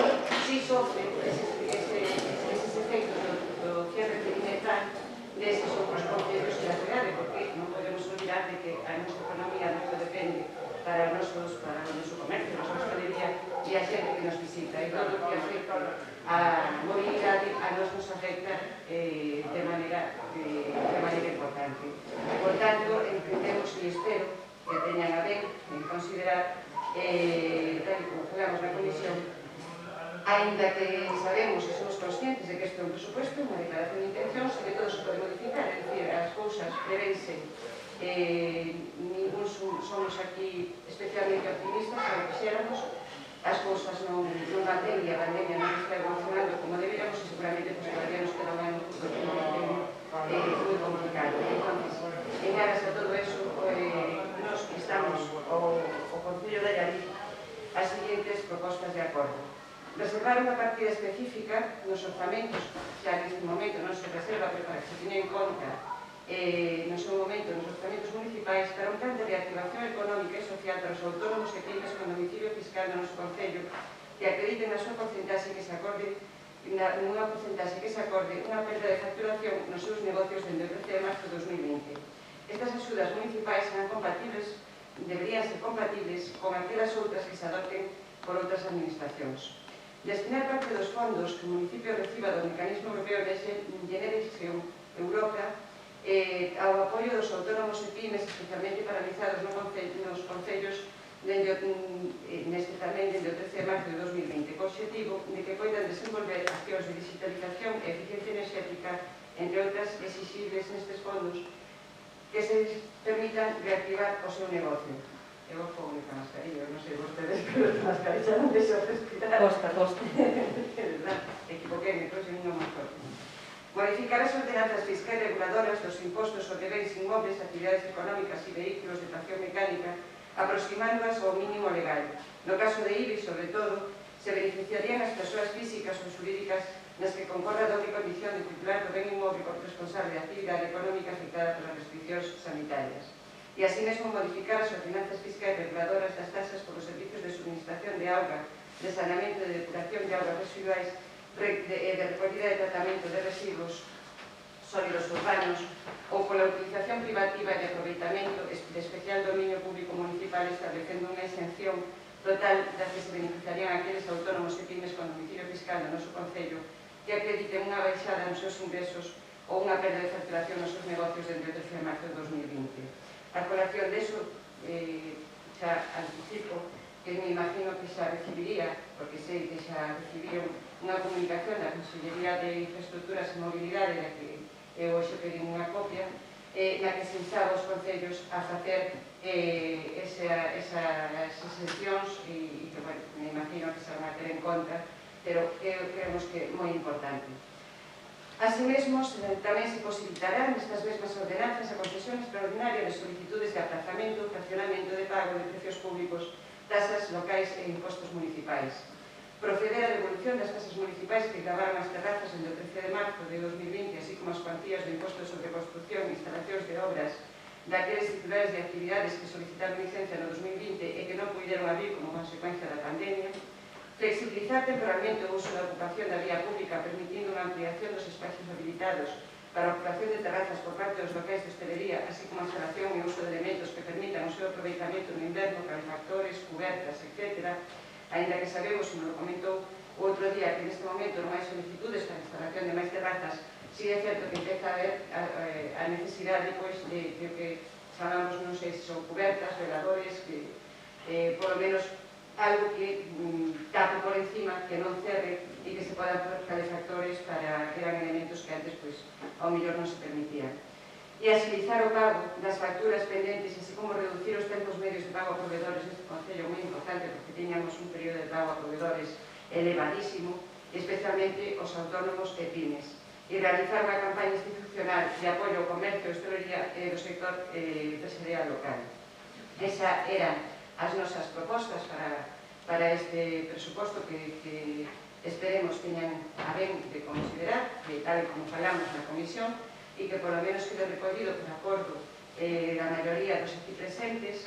si sofre eses efectos do cierre perimetral deses outros concellos e da cidade, porque non podemos olvidar de que a nosa economía non depende para o noso comercio, a nosa hostelería e a xente que nos visita, e todo o que afecta a movilidade a nos afecta de maneira importante. Por tanto, entendemos e espero que teñan a ben en considerar, tal como falamos na comisión, ainda que sabemos e somos conscientes de que isto é un presupuesto, unha declaración de intencións e que todo se pode modificar, é dicir, as cousas prevense, ningún somos aquí especialmente optimistas, se o quixéramos, as cousas non baten e a pandemia non está evolucionando como deberíamos e seguramente todavía nos queda un ano moi complicado. Entón, en aras a todo eso, nos estamos o Concello de Allariz as seguintes propostas de acordo. Reservar unha partida específica nos orzamentos, xa neste momento non se reserva, pero para que se teña en conta no seu momento nos orzamentos municipais para un plan de reactivación económica e social para os autónomos e pymes con domicilio fiscal no noso Concello que acrediten a súa porcentaxe que se acorde unha porcentaxe que se acorde unha perda de facturación nos seus negocios dende o 13 de marzo de 2020. Estas axudas municipais serán compatibles, deberían ser compatibles con aquelas outras que se adopten por outras administracións. Destinar parte dos fondos que o municipio reciba do mecanismo europeo de Generation Europa ao apoio dos autónomos e pymes especialmente paralizados nos concellos tamén dende o 13 de marzo de 2020 co objetivo de que poidan desenvolver accións de digitalización e eficiencia enerxética entre outras exigibles nestes fondos que se permitan reactivar o seu negocio. Eu vou con a mascarilla, non sei vostedes, pero a mascarilla non deixo respirar. Costa. É verdad, equivoquei, trouxe unha máis forte. Modificar as ordenanzas fiscais reguladoras dos impostos sobre bens inmobles, actividades económicas e vehículos de tracción mecánica, aproximándoas ao mínimo legal. No caso de IBI, sobre todo, se beneficiarían as persoas físicas ou xurídicas nas que concorra a doble condición de titular do ben inmoble como responsable de actividade económica afectada polas restriccións sanitarias. E así mesmo modificar as ordenanzas fiscais reguladoras das taxas por os servicios de suministración de auga, de saneamento e de depuración de augas residuais, de recollida e tratamento de residuos sólidos urbanos ou pola utilización privativa e de aproveitamento de especial dominio público municipal, establecendo unha exención total das que se beneficiarían aqueles autónomos e pymes con domicilio fiscal no noso Concello que acrediten unha baixada nos seus ingresos ou unha perda de facturación nos seus negocios dentro do 13 de marzo de 2020. A colación deso, xa anticipo, que me imagino que xa recibiría, porque sei que xa recibiron unha comunicación da Consellería de Infraestructuras e Mobilidade, da que eu hoxe pedí unha copia, na que se instaba os concellos a facer esas exencións e que, bueno, me imagino que se van a ter en conta, pero creemos que é moi importante. Así mesmo, tamén se posibilitarán nestas mesmas ordenanzas a concesión extraordinaria de solicitudes de aplazamento, fraccionamento de pago de precios públicos, tasas locais e impostos municipais. Proceder á devolución das tasas municipais que gravaron as terrazas en o 13 de marzo de 2020, así como as cuantías do imposto sobre construcción e instalacións de obras daqueles titulares de actividades que solicitaron licencia no 2020 e que non puideron abrir como consecuencia da pandemia. Flexibilizar temporalmente o uso da ocupación da vía pública, permitindo unha ampliación dos espacios habilitados para a ocupación de terrazas por parte dos locais de hostelería, así como a instalación e uso de elementos que permitan o seu aproveitamento no inverno, calefactores, cubertas, etc. Ainda que sabemos, como lo comentou o outro día, que neste momento non hai solicitudes para a instalación de máis terrazas, si é certo que empeza a haber a necesidade de que falamos, non sei se son cubertas, veladores, que polo menos algo que tape por encima, que non cerre e que se podan poner calefactores para que eran elementos que antes, ao mellor non se permitían. E agilizar o pago das facturas pendentes, así como reducir os tempos medios de pago a proveedores neste Concello, moi importante, porque tiñamos un período de pago a proveedores elevadísimo, especialmente os autónomos e pymes. E realizar unha campaña institucional de apoio ao comercio, hostelería e do sector empresarial local. Esas eran as nosas propostas para este presuposto que esperemos teñan a ben de considerar, tal como falamos na comisión, e que polo menos quede recollido por acordo da maioría dos aquí presentes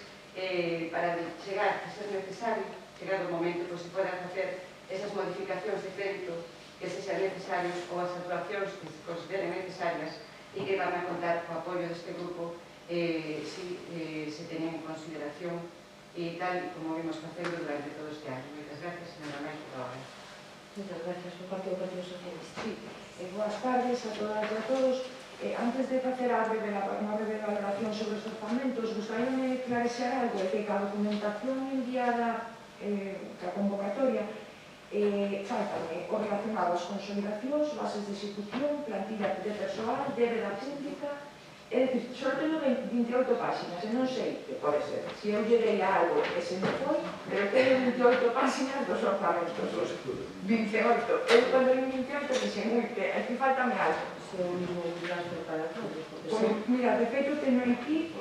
para chegar a ser necesario, chegado o momento, se podan facer esas modificacións de crédito que se sean necesarios ou as actuacións que se consideren necesarias e que van a contar co apoio deste grupo si se teñen en consideración e tal como vimos facendo durante todo este ano. Moitas gracias, señora máis por ahora. Muchas gracias, por parte do Partido Socialista. Boas tardes a todas e a todos. Antes de facer unha breve valoración sobre os orzamentos, gustaríame clarear algo, que a documentación enviada a convocatoria faltame o relacionado ás consolidacións, bases de execución, plantilla de persoal, débeda pública. É dicir, só teño 28 páxinas, e non sei que pode ser. Se eu lle dei algo e se me foi, pero teño 28 páxinas dos orzamentos. 28. Eu cando li 28 dixen, ui, que aquí faltame algo. Se o mismo gasto para todos. Mira, de feito teño aquí...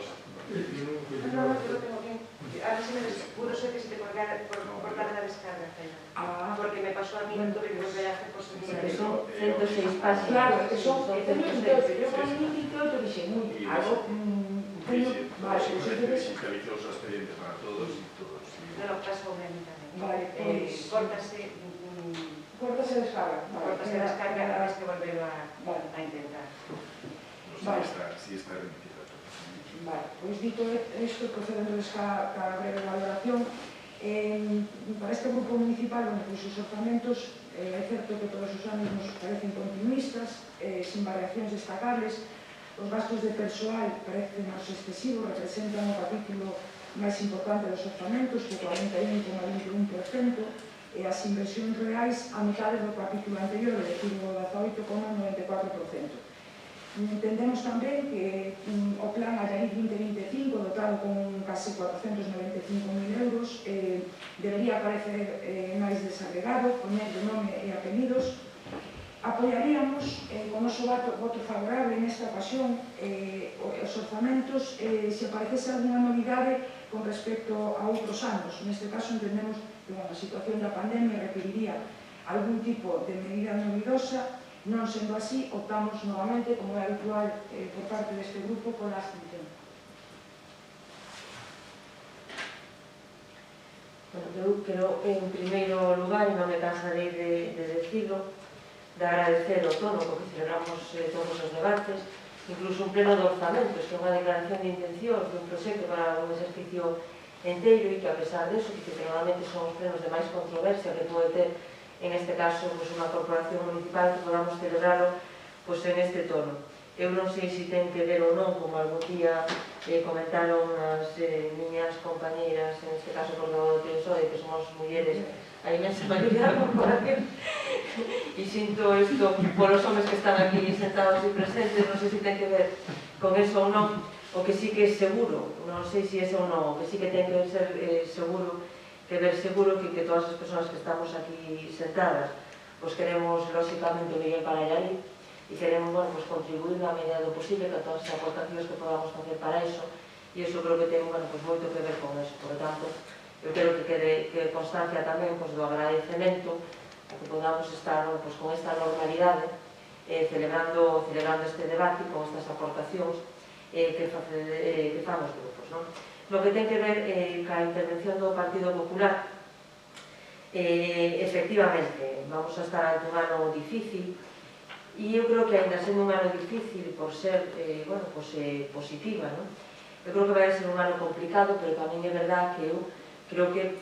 No, yo lo tengo bien. A ver si me pudo ser que se te cortara la descarga, porque me pasó a mí, tuve que volver a hacer Porque posibilidades. son 106 páginas. Claro, que son 128. Eu con 28 dixen, ui, algo... Digitaliza os expedientes para todos e todos. No, lo paso a mí tamén. Vale, pois... Córtase Córtase a descarga. Córtase a descarga, a vez que volvelo a intentar. Si está remitido. Vale, pois dito isto, procedendo ca breve valoración, para este grupo municipal, os orzamentos, é certo que todos os anos nos parecen continuistas, sin variacións destacables. Os gastos de persoal parecen máis excesivos, representan o capítulo máis importante dos orzamentos, que 41,21%, e as inversións reais a metade do capítulo anterior, é dicir, o 18,94%. Entendemos tamén que o plan Allariz 2025, dotado con casi 495.000 euros, debería parecer máis desagregado, poner de nome e apelidos. Apoiaríamos con noso voto favorable nesta ocasión os orzamentos se aparecese alguna novidade con respecto a outros anos. Neste caso entendemos que a situación da pandemia requeriría algún tipo de medida novidosa. Non sendo así, optamos novamente, como é habitual por parte deste grupo, pola abstención. Bueno, eu quero, en primeiro lugar, e non me cansarei de decirlo, de agradecer o tono porque celebramos todos os debates, incluso un pleno de orzamentos, que é unha declaración de intención de un proxecto para un exercicio enteiro e que, a pesar deso, que normalmente son os plenos de máis controversia que pode ter en este caso unha corporación municipal, que podamos celebrarlo en este tono. Eu non sei se ten que ver ou non, como algún día comentaron as miñas compañeiras, en este caso por do TSOE, que somos mulleres, a imensa maioría da corporación, e sinto isto polos homens que están aquí sentados e presentes, non sei se ten que ver con eso ou non. O que sí que é seguro, non sei se é eso ou non, o que sí que ten que ser seguro, que todas as persoas que estamos aquí sentadas queremos, lóxicamente, o mellor para Allariz e queremos contribuir na medida do posible con todas as aportacións que podamos facer para iso, e iso creo que ten moito que ver con eso. Por tanto, eu quero que quede constancia tamén do agradecemento a que podamos estar con esta normalidade celebrando este debate con estas aportacións que fan os grupos. No que ten que ver ca intervención do Partido Popular, efectivamente, vamos a estar ante un ano difícil, e eu creo que, ainda sendo un ano difícil, por ser positiva, eu creo que vai ser un ano complicado, pero tamén é verdad que eu creo que,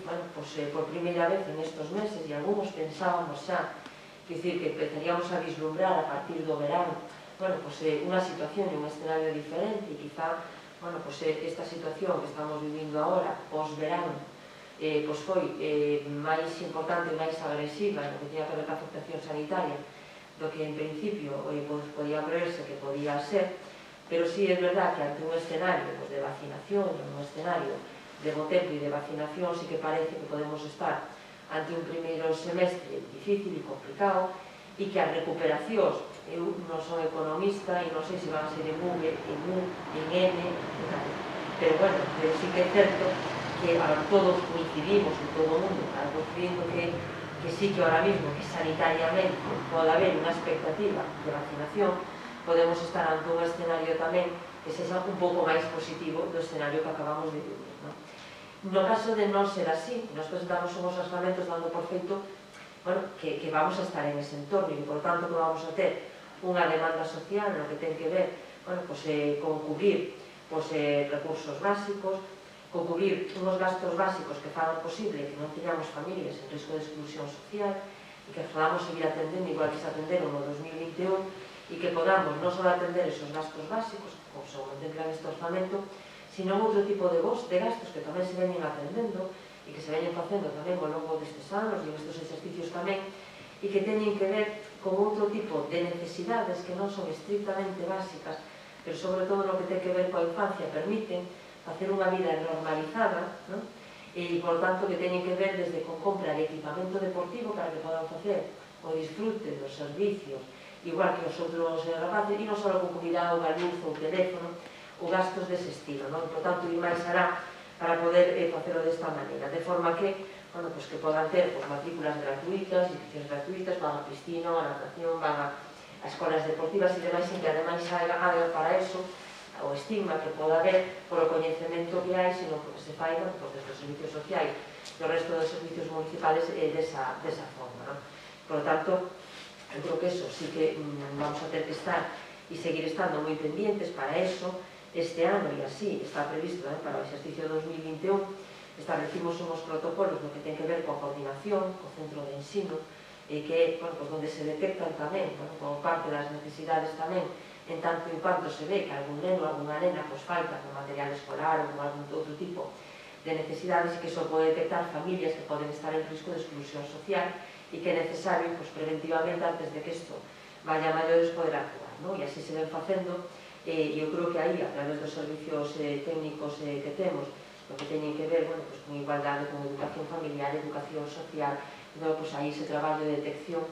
por primeira vez en estes meses, e algúns pensábamos xa, que empezaríamos a vislumbrar a partir do verano, unha situación e un escenario diferente, e quizá esta situación que estamos vivindo agora, pós-verano, foi máis importante e máis agresiva no que tiña que ver con a afectación sanitaria do que en principio podía preverse que podía ser, pero sí é verdad que ante un escenario de vacinación, un escenario de bo tempo e de vacinación, sí que parece que podemos estar ante un primeiro semestre difícil e complicado, e que as recuperacións, eu non son economista e non sei se van a ser en V, en U, en M, pero bueno, sí que é certo que todos coincidimos, en todo o mundo, coincidindo que sí que ahora mismo, que sanitariamente pode haber unha expectativa de vacinación, podemos estar ante un escenario tamén que sexa un pouco máis positivo do escenario que acabamos de vivir. No caso de non ser así, nos presentamos unhos orzamentos dando por feito que vamos a estar en ese entorno e, por tanto, que vamos a ter unha demanda social no que ten que ver con cubrir recursos básicos, con cubrir unhos gastos básicos que fagan posible que non teñamos familias en risco de exclusión social e que podamos seguir atendendo igual que se atenderon no 2021 e que podamos non só atender esos gastos básicos, como se contempla neste orzamento, sino outro tipo de gastos que tamén se veñen atendendo e que se veñen facendo tamén ao longo destes anos e nestes exercicios tamén, e que teñen que ver con outro tipo de necesidades que non son estrictamente básicas, pero sobre todo no que ten que ver coa infancia, permiten facer unha vida normalizada, e, por tanto, que teñen que ver desde con compra de equipamento deportivo para que podan facer o disfrute dos servicios, igual que os outros rapaces, e non só con comida, auga, luz ou teléfono, ou gastos dese estilo. Por tanto, e máis hará para poder facelo desta maneira, de forma que podan ter matrículas gratuitas, inscripcións gratuitas, van a piscina, a natación, van a escolas deportivas e demais, sin que ademais haga para eso o estigma que poda haber por o coñecemento que hai, sino porque se fai desde os servicios sociais e o resto dos servicios municipales desa forma. Por lo tanto, eu creo que eso sí que vamos a ter que estar e seguir estando moi pendientes para eso. Este ano, e así está previsto para o exercicio 2021, establecimos unhos protocolos no que ten que ver coa coordinación, co centro de ensino, que é onde se detectan tamén, como parte das necesidades tamén, en tanto en cuanto se ve que algún neno ou alguna nena falta con material escolar ou con algún outro tipo de necesidades, e que iso pode detectar familias que poden estar en risco de exclusión social e que é necesario preventivamente, antes de que isto vaya maiores poder actuar, e así se ven facendo. Eu creo que aí, a través dos servicios técnicos que temos, lo que teñen que ver con igualdade, con educación familiar, educación social, aí ese traballo de detección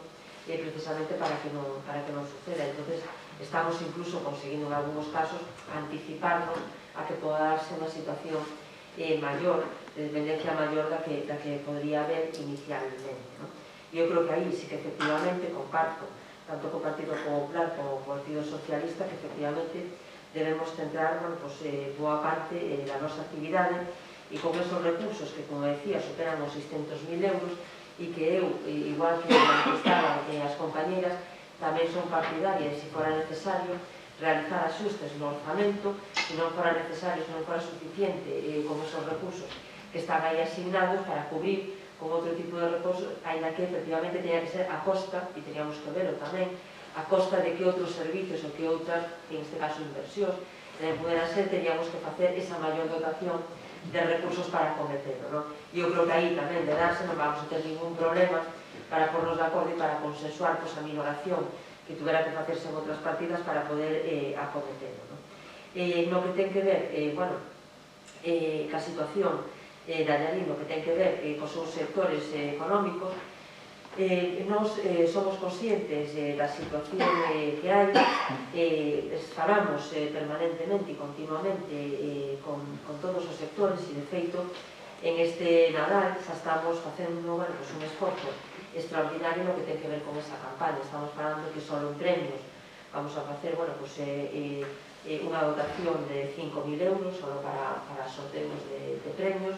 precisamente para que non suceda. Entonces, estamos incluso conseguindo en algúns casos anticiparnos a que poda darse unha situación maior, de dependencia maior da que podría haber inicialmente. Eu creo que aí sí que efectivamente comparto tanto co Partido Popular como co Partido Socialista, que efectivamente debemos centrar boa parte da nosa actividade e con esos recursos que, como decía, superan os 600.000 euros e que eu, igual que manifestaban as compañeras, tamén son partidaria de, se fora necesario, realizar axustes no orzamento, se non fora necesario, se non fora suficiente con esos recursos que están aí asignados para cubrir con outro tipo de recursos, ainda que efectivamente teña que ser a costa, e teníamos que verlo tamén, a costa de que outros servicios ou que outras, en este caso inversións, puderan ser, teníamos que facer esa maior dotación de recursos para acometerlo. E eu creo que aí tamén de darse non vamos a ter ningún problema para pornos de acordo e para consensuar a minoración que tuvera que facerse en outras partidas para poder acometerlo. No que ten que ver, ca situación da Llarín, no que ten que ver cos seus sectores económicos, nos somos conscientes da situación que hai, falamos permanentemente e continuamente con todos os sectores e, de feito, en este Nadal xa estamos facendo un esforzo extraordinario no que ten que ver con esa campaña. Estamos falando que só en premios vamos a facer unha dotación de 5.000 euros só para sorteos de premios,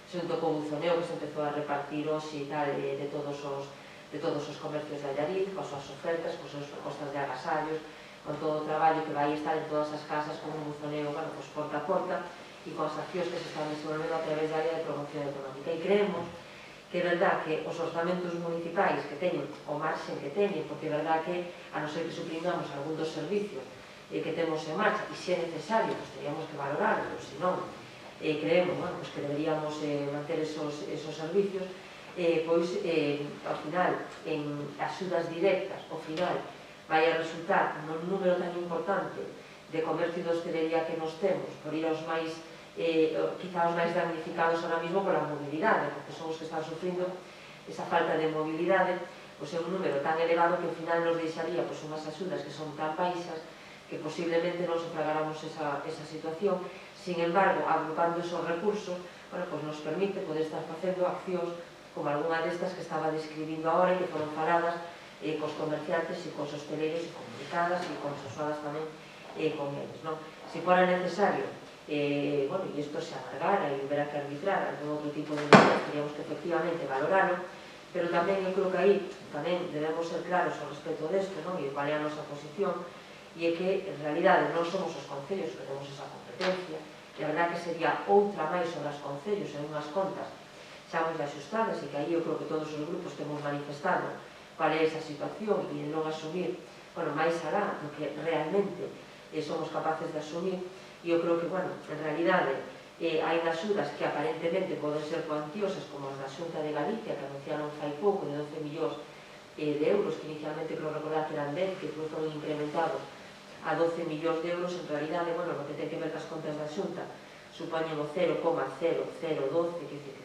xunto co buzoneo que se empezou a repartir hoxe e tal de todos os comercios da Llariz, coas súas ofertas, coas súas propostas de agasallos, con todo o traballo que vai estar en todas as casas con un buzoneo porta a porta e con as accións que se están desenvolvendo a través da área de promoción económica. E creemos que é verdad que os orzamentos municipais que teñen o marxen que teñen, porque é verdad que, a non ser que suprimamos algún dos servicios que temos en marcha, e se é necesario, teríamos que valorarlo, se non, creemos que deberíamos manter esos servicios, pois, ao final, en axudas directas, ao final, vai a resultar nun número tan importante de comercio de hostelería que nos temos, por ir aos máis, quizá os máis damnificados ahora mismo pola mobilidade, porque son os que están sufrindo esa falta de mobilidade, pois é un número tan elevado que ao final nos deixaría unhas axudas que son tan baixas que posiblemente non sufragáramos esa situación. Sin embargo, agrupando esos recursos, nos permite poder estar facendo accións como algunha destas que estaba describindo agora e que foron faladas cos comerciantes e cos hosteleiros e comunicadas e consensuadas tamén con eles. Se fora necesario, e isto se alargara e hubiera que arbitrar algún outro tipo de medidas, teríamos que efectivamente valorarlo, pero tamén eu creo que aí tamén debemos ser claros ao respecto desto, e cual é a nosa posición, e é que, en realidade, non somos os concellos que temos esa competencia, e a verdade que sería outra máis sobre os concellos en unhas contas xa moi axustadas, e que aí eu creo que todos os grupos temos manifestado cual é esa situación e de non asumir máis alá do que realmente somos capaces de asumir. E eu creo que, en realidade, hai axudas que aparentemente poden ser cuantiosas, como as da Xunta de Galicia, que anunciaron fai pouco de 12 millóns de euros, que inicialmente creo recordar que eran 10, que foron incrementados a 12 millóns de euros. En realidade, no que ten que ver cas contas da Xunta, supoñen o 0,0012, é dicir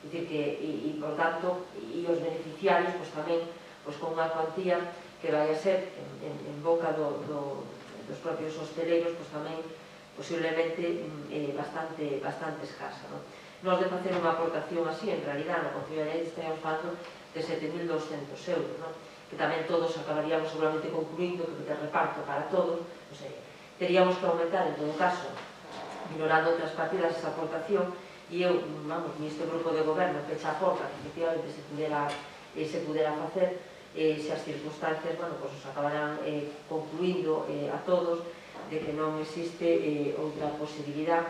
que, e por tanto, e os beneficiarios, tamén, con unha cuantía que vai a ser, en boca dos propios hosteleiros, tamén, posiblemente, bastante escasa. Nos de facer unha aportación así, en realidad, no Concello de Llarín estaríamos falando de 7.200 euros, que tamén todos acabaríamos seguramente concluindo que de reparto para todos, teríamos que aumentar, en todo caso, ignorando outras partidas, esa aportación, e eu, neste grupo de goberno, pecha a porta que efectivamente se pudera facer, se as circunstancias, os acabarán concluindo a todos de que non existe outra posibilidad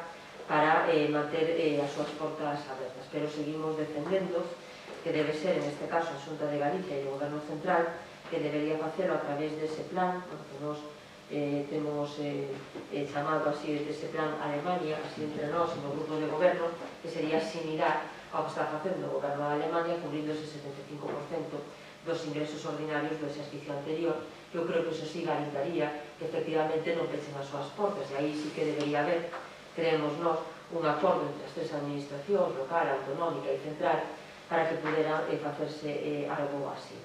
para manter as súas portas abertas. Pero seguimos defendendo que debe ser, en este caso, a Xunta de Galicia e o Goberno Central, que debería facelo a través dese plan, que nos temos chamado así dese plan Alemania, así entre nós e no grupo de goberno, que sería similar ao que está facendo o goberno de Alemania, cubrindo ese 75% dos ingresos ordinarios do exercicio anterior, eu creo que iso sí garantaría que efectivamente non pechen as súas portas, e aí sí que debería haber, creemos nós, un acordo entre as tres administracións, local, autonómica e central, para que pudera facerse algo así.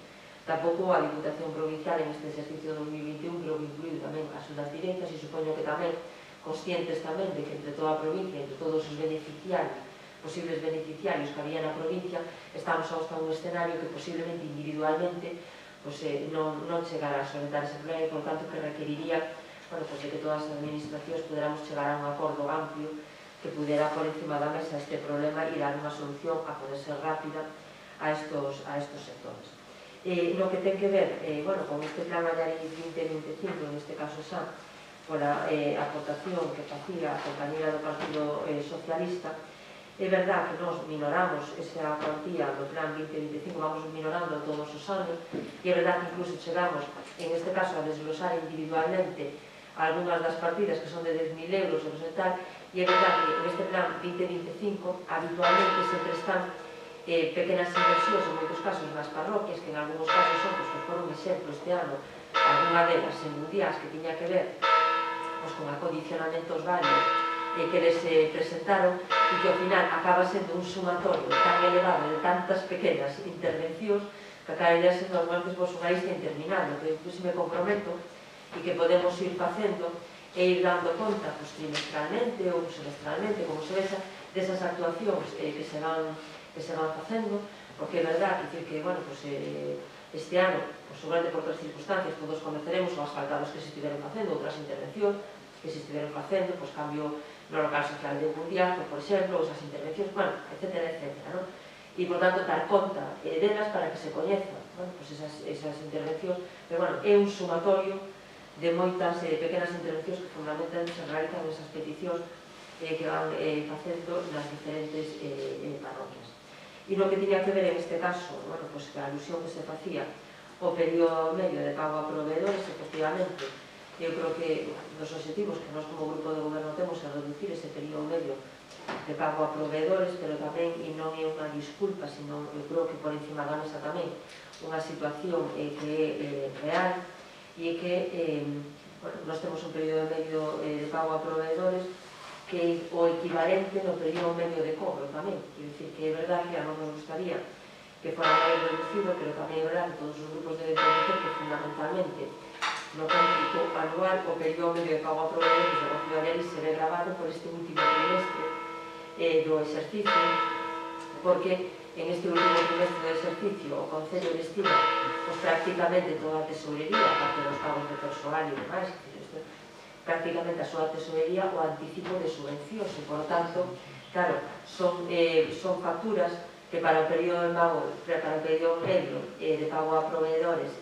Tampouco a Diputación Provincial en este exercicio 2021 creo que incluíu tamén as unas directas, e supoño que tamén conscientes tamén de que entre toda a provincia, entre todos os beneficiarios, posibles beneficiarios que había na provincia, estamos hasta un escenario que posiblemente individualmente non chegara a solventar ese problema, e por tanto que requeriría de que todas as administracións puderamos chegar a un acordo amplio que pudera por encima da mesa este problema e dar unha solución a poder ser rápida a estos sectores. No que ten que ver con este plan Allariz 2025, en este caso xa, pola aportación que facía a compañera do Partido Socialista, é verdad que nos minoramos esa cuantía do plan 2025, vamos minorando todos os anos, e é verdad que incluso chegamos, en este caso, a desglosar individualmente algunhas das partidas que son de 10.000 euros e tal, e é verdad que en este plan 2025 habitualmente sempre están pequenas inversións, en moitos casos nas parroquias, que en algúns casos son, que foron exemplo este ano, algunha delas en Mundias que tiña que ver con acondicionamentos varios que les presentaron, e que ao final acaba sendo un sumatorio tan elevado de tantas pequenas intervencións que acaba de ser normalmente unha lista interminable, que eu me comprometo e que podemos ir facendo e ir dando conta trimestralmente ou semestralmente, como se vexa, desas actuacións que se van facendo, porque é verdad que este ano, seguramente por outras circunstancias, todos conoceremos os asfaltados que se estiveron facendo, outras intervencións que se estiveron facendo, cambio no local social de Mundial, por exemplo, esas intervencións, etcétera, etcétera. E, por tanto, dar conta delas para que se coñezan esas intervencións, pero é un sumatorio de moitas pequenas intervencións que fundamentalmente se realizan nesas peticións que van facendo nas diferentes parroquias. E no que tiña que ver en este caso, a alusión que se facía ao período medio de pago a proveedores, efectivamente, eu creo que dos objetivos que nós como grupo de goberno temos é reducir ese período medio de pago a proveedores, pero tamén, e non é unha disculpa, sino eu creo que por encima da mesa tamén unha situación que é real, e que nós temos un período medio de pago a proveedores que é o equivalente no período medio de cobro tamén. Quero dicir que é verdade que a nós nos gustaría que fora máis reducido, pero tamén é verdade que todos os grupos deben conocer que fundamentalmente no cómputo anual o período medio de pago a proveedores do Concello de Allariz se ve gravado por este último trimestre do exercicio, porque en este último trimestre do exercicio o Concello destina prácticamente toda a tesorería, aparte dos pagos de persoal e demais, prácticamente a súa tesorería o anticipo de subvencións, e, por tanto, claro, son facturas que para o período medio de pago a proveedores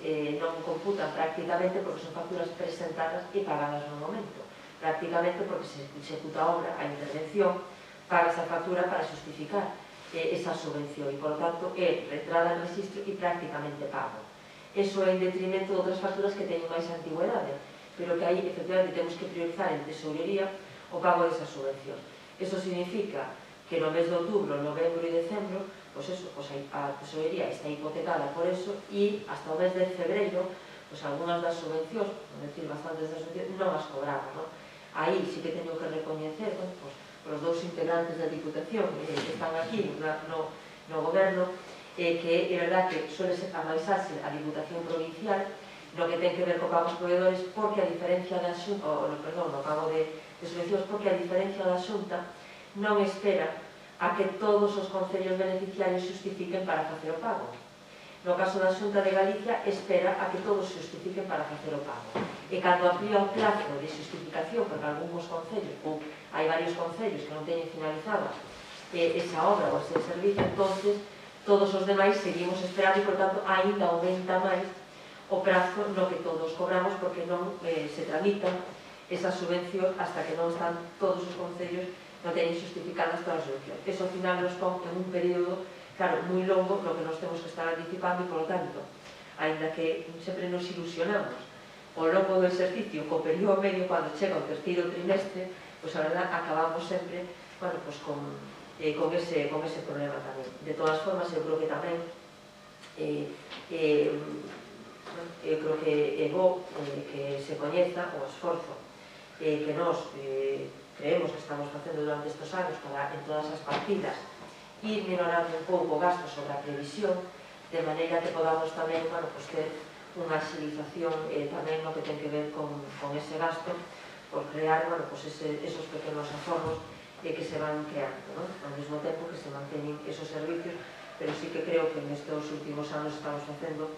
non computan prácticamente porque son facturas presentadas e pagadas no momento, prácticamente porque se executa a obra, a intervención, paga esa factura para justificar esa subvención, e, por tanto, é retrada en registro e prácticamente pago. Eso é en detrimento de outras facturas que teñen máis antigüedade, pero que aí, efectivamente, temos que priorizar en tesorería o pago desas subvencións. Eso significa que no mes de outubro, novembro e decembro, a tesorería está hipotecada por eso, e hasta o mes de febreiro, algunhas das subvencións, non decir bastantes das subvencións, non as cobramos. Aí sí que teño que recoñecer, os dous integrantes da Diputación que están aquí no goberno, que é verdad que suele analizarse a Diputación Provincial no que ten que ver co pago aos proveedores, porque a diferencia da Xunta, no pago de subvencións, porque a diferencia da Xunta non espera a que todos os concellos beneficiarios justifiquen para facer o pago. No caso da Xunta de Galicia, espera a que todos justifiquen para facer o pago. E cando amplía o plazo de justificación, porque algúns concellos, ou hai varios concellos que non teñen finalizada esa obra ou ese servicio, entonces todos os demais seguimos esperando e, por tanto, ainda aumenta máis o prazo no que todos cobramos, porque non se tramitan esas subvencións hasta que non están todos os concellos, non teñen justificadas todas as subvencións. Eso, ao final, nos pon en un período, claro, moi longo, no que nos temos que estar anticipando, e, por lo tanto, ainda que sempre nos ilusionamos ao longo do exercicio, co período medio, cando chega o terceiro trimestre, a verdad, acabamos sempre, con ese problema tamén. De todas formas, eu creo que tamén Eu creo que é bo que se coñeza o esforzo que nos creemos que estamos facendo durante estes anos para, en todas as partidas, ir minorando un pouco o gasto sobre a previsión, de maneira que podamos tamén ter unha agilización tamén no que ten que ver con ese gasto, por crear esos pequenos aforros que se van creando, ao mesmo tempo que se manteñen esos servicios, pero sí que creo que nestes últimos anos estamos facendo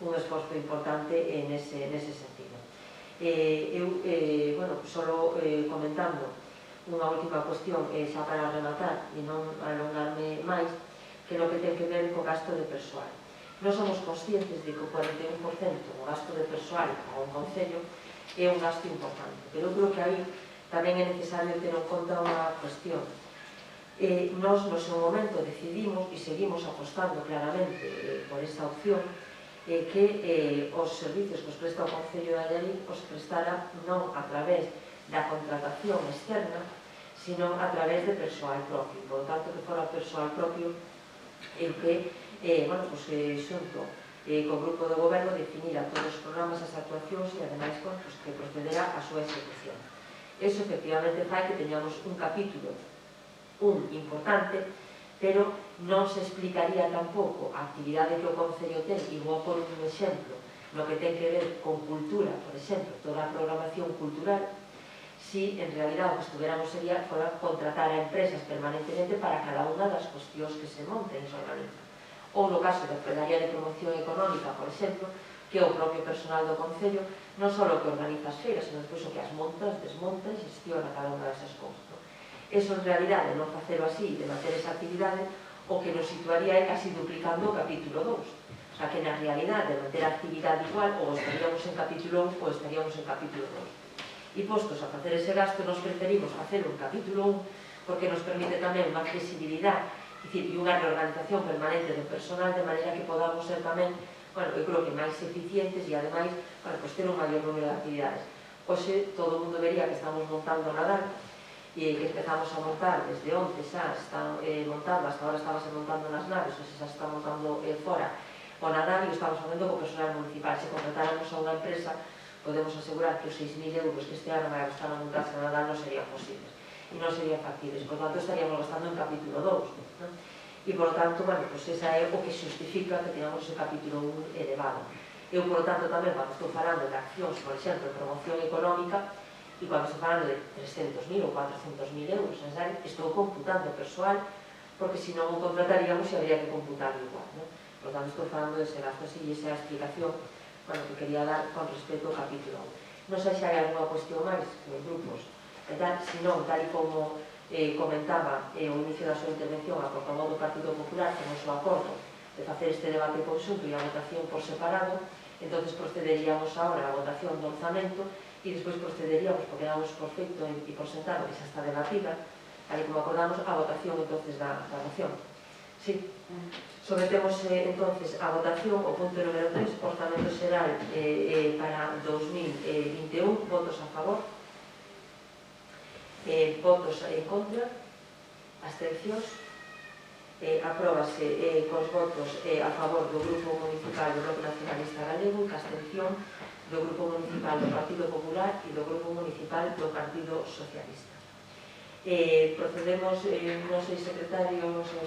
un esforzo importante nese sentido. Eu, solo comentando unha última cuestión, xa para rematar e non alongarme máis, que no que ten que ver co gasto de persoal. Non somos conscientes de que o 41% do gasto de persoal a un concello é un gasto importante, pero eu creo que aí tamén é necesario ter en conta unha cuestión. Nos, no seu momento, decidimos e seguimos apostando claramente por esa opción que os servicios que os presta o Concello de Allariz os prestara non a través da contratación externa, sino a través de persoal propio. Por tanto, que fora persoal propio el que, xunto co grupo do goberno, definira todos os programas, as actuacións e, ademais, que procedera a súa execución. Eso, efectivamente, fai que teñamos un capítulo importante, pero non se explicaría tampouco a actividade que o Concello ten, e vou por un exemplo, no que ten que ver con cultura, por exemplo, toda a programación cultural, si en realidad o que estuviéramos sería contratar a empresas permanentemente para cada unha das cuestións que se monten e se organizan. Ou no caso da área de promoción económica, por exemplo, que o propio personal do Concello non só o que organiza as feiras, senón despois o que as monta, desmonta e gestiona cada unha desas cousas. Eso, en realidade, non facelo así, de manter esa actividade, o que nos situaría é casi duplicando o capítulo 2. O sea, que na realidade, de manter a actividade igual, ou estaríamos en capítulo 1 ou estaríamos en capítulo 2. E postos a facer ese gasto, nos preferimos facelo en capítulo 1, porque nos permite tamén unha flexibilidade e unha reorganización permanente do personal, de maneira que podamos ser tamén, eu creo que máis eficientes e, ademais, ter un maior número de actividades. Hoxe, todo o mundo vería que estamos montando o Nadal, e que empezamos a montar desde onte xa están montando, hasta ahora estábase montando nas naves, ou se xa está montando fora o Nadal, e o estamos facendo co personal municipal. Se contratáramos a unha empresa, podemos asegurar que os 6.000 euros que este ano vai gastar a montarse a Nadal non serían posibles e non serían factibles, por tanto estaríamos gastando en capítulo 2, e por tanto, esa é o que justifica que tengamos ese capítulo 1 elevado. Eu, por tanto, tamén, cando estou falando de accións, por exemplo, de promoción económica, e cando estou falando de 300.000 ou 400.000 euros, estou computando persoal, porque se non o contrataríamos e habría que computarlo igual. Por tanto, estou falando dese gasto así, e esa é a explicación que quería dar con respecto ao capítulo 1. Non sei se hai alguna cuestión máis que os grupos, se non, tal e como comentaba o inicio da súa intervención a portavoz do Partido Popular, con o seu acordo de facer este debate conxunto e a votación por separado, entonces procederíamos agora a votación do orzamento e despois procederíamos, porque damos por feito e por sentado que xa está debatida, tal como acordamos, a votación entonces da moción. Sí, sometemos entonces a votación o punto número 3, orzamento xeral para 2021, votos a favor, votos en contra, abstencións, apróbase cos votos a favor do Grupo Municipal do Bloque Nacionalista Galego e ca abstención do Grupo Municipal do Partido Popular e do Grupo Municipal do Partido Socialista. Procedemos, non sei o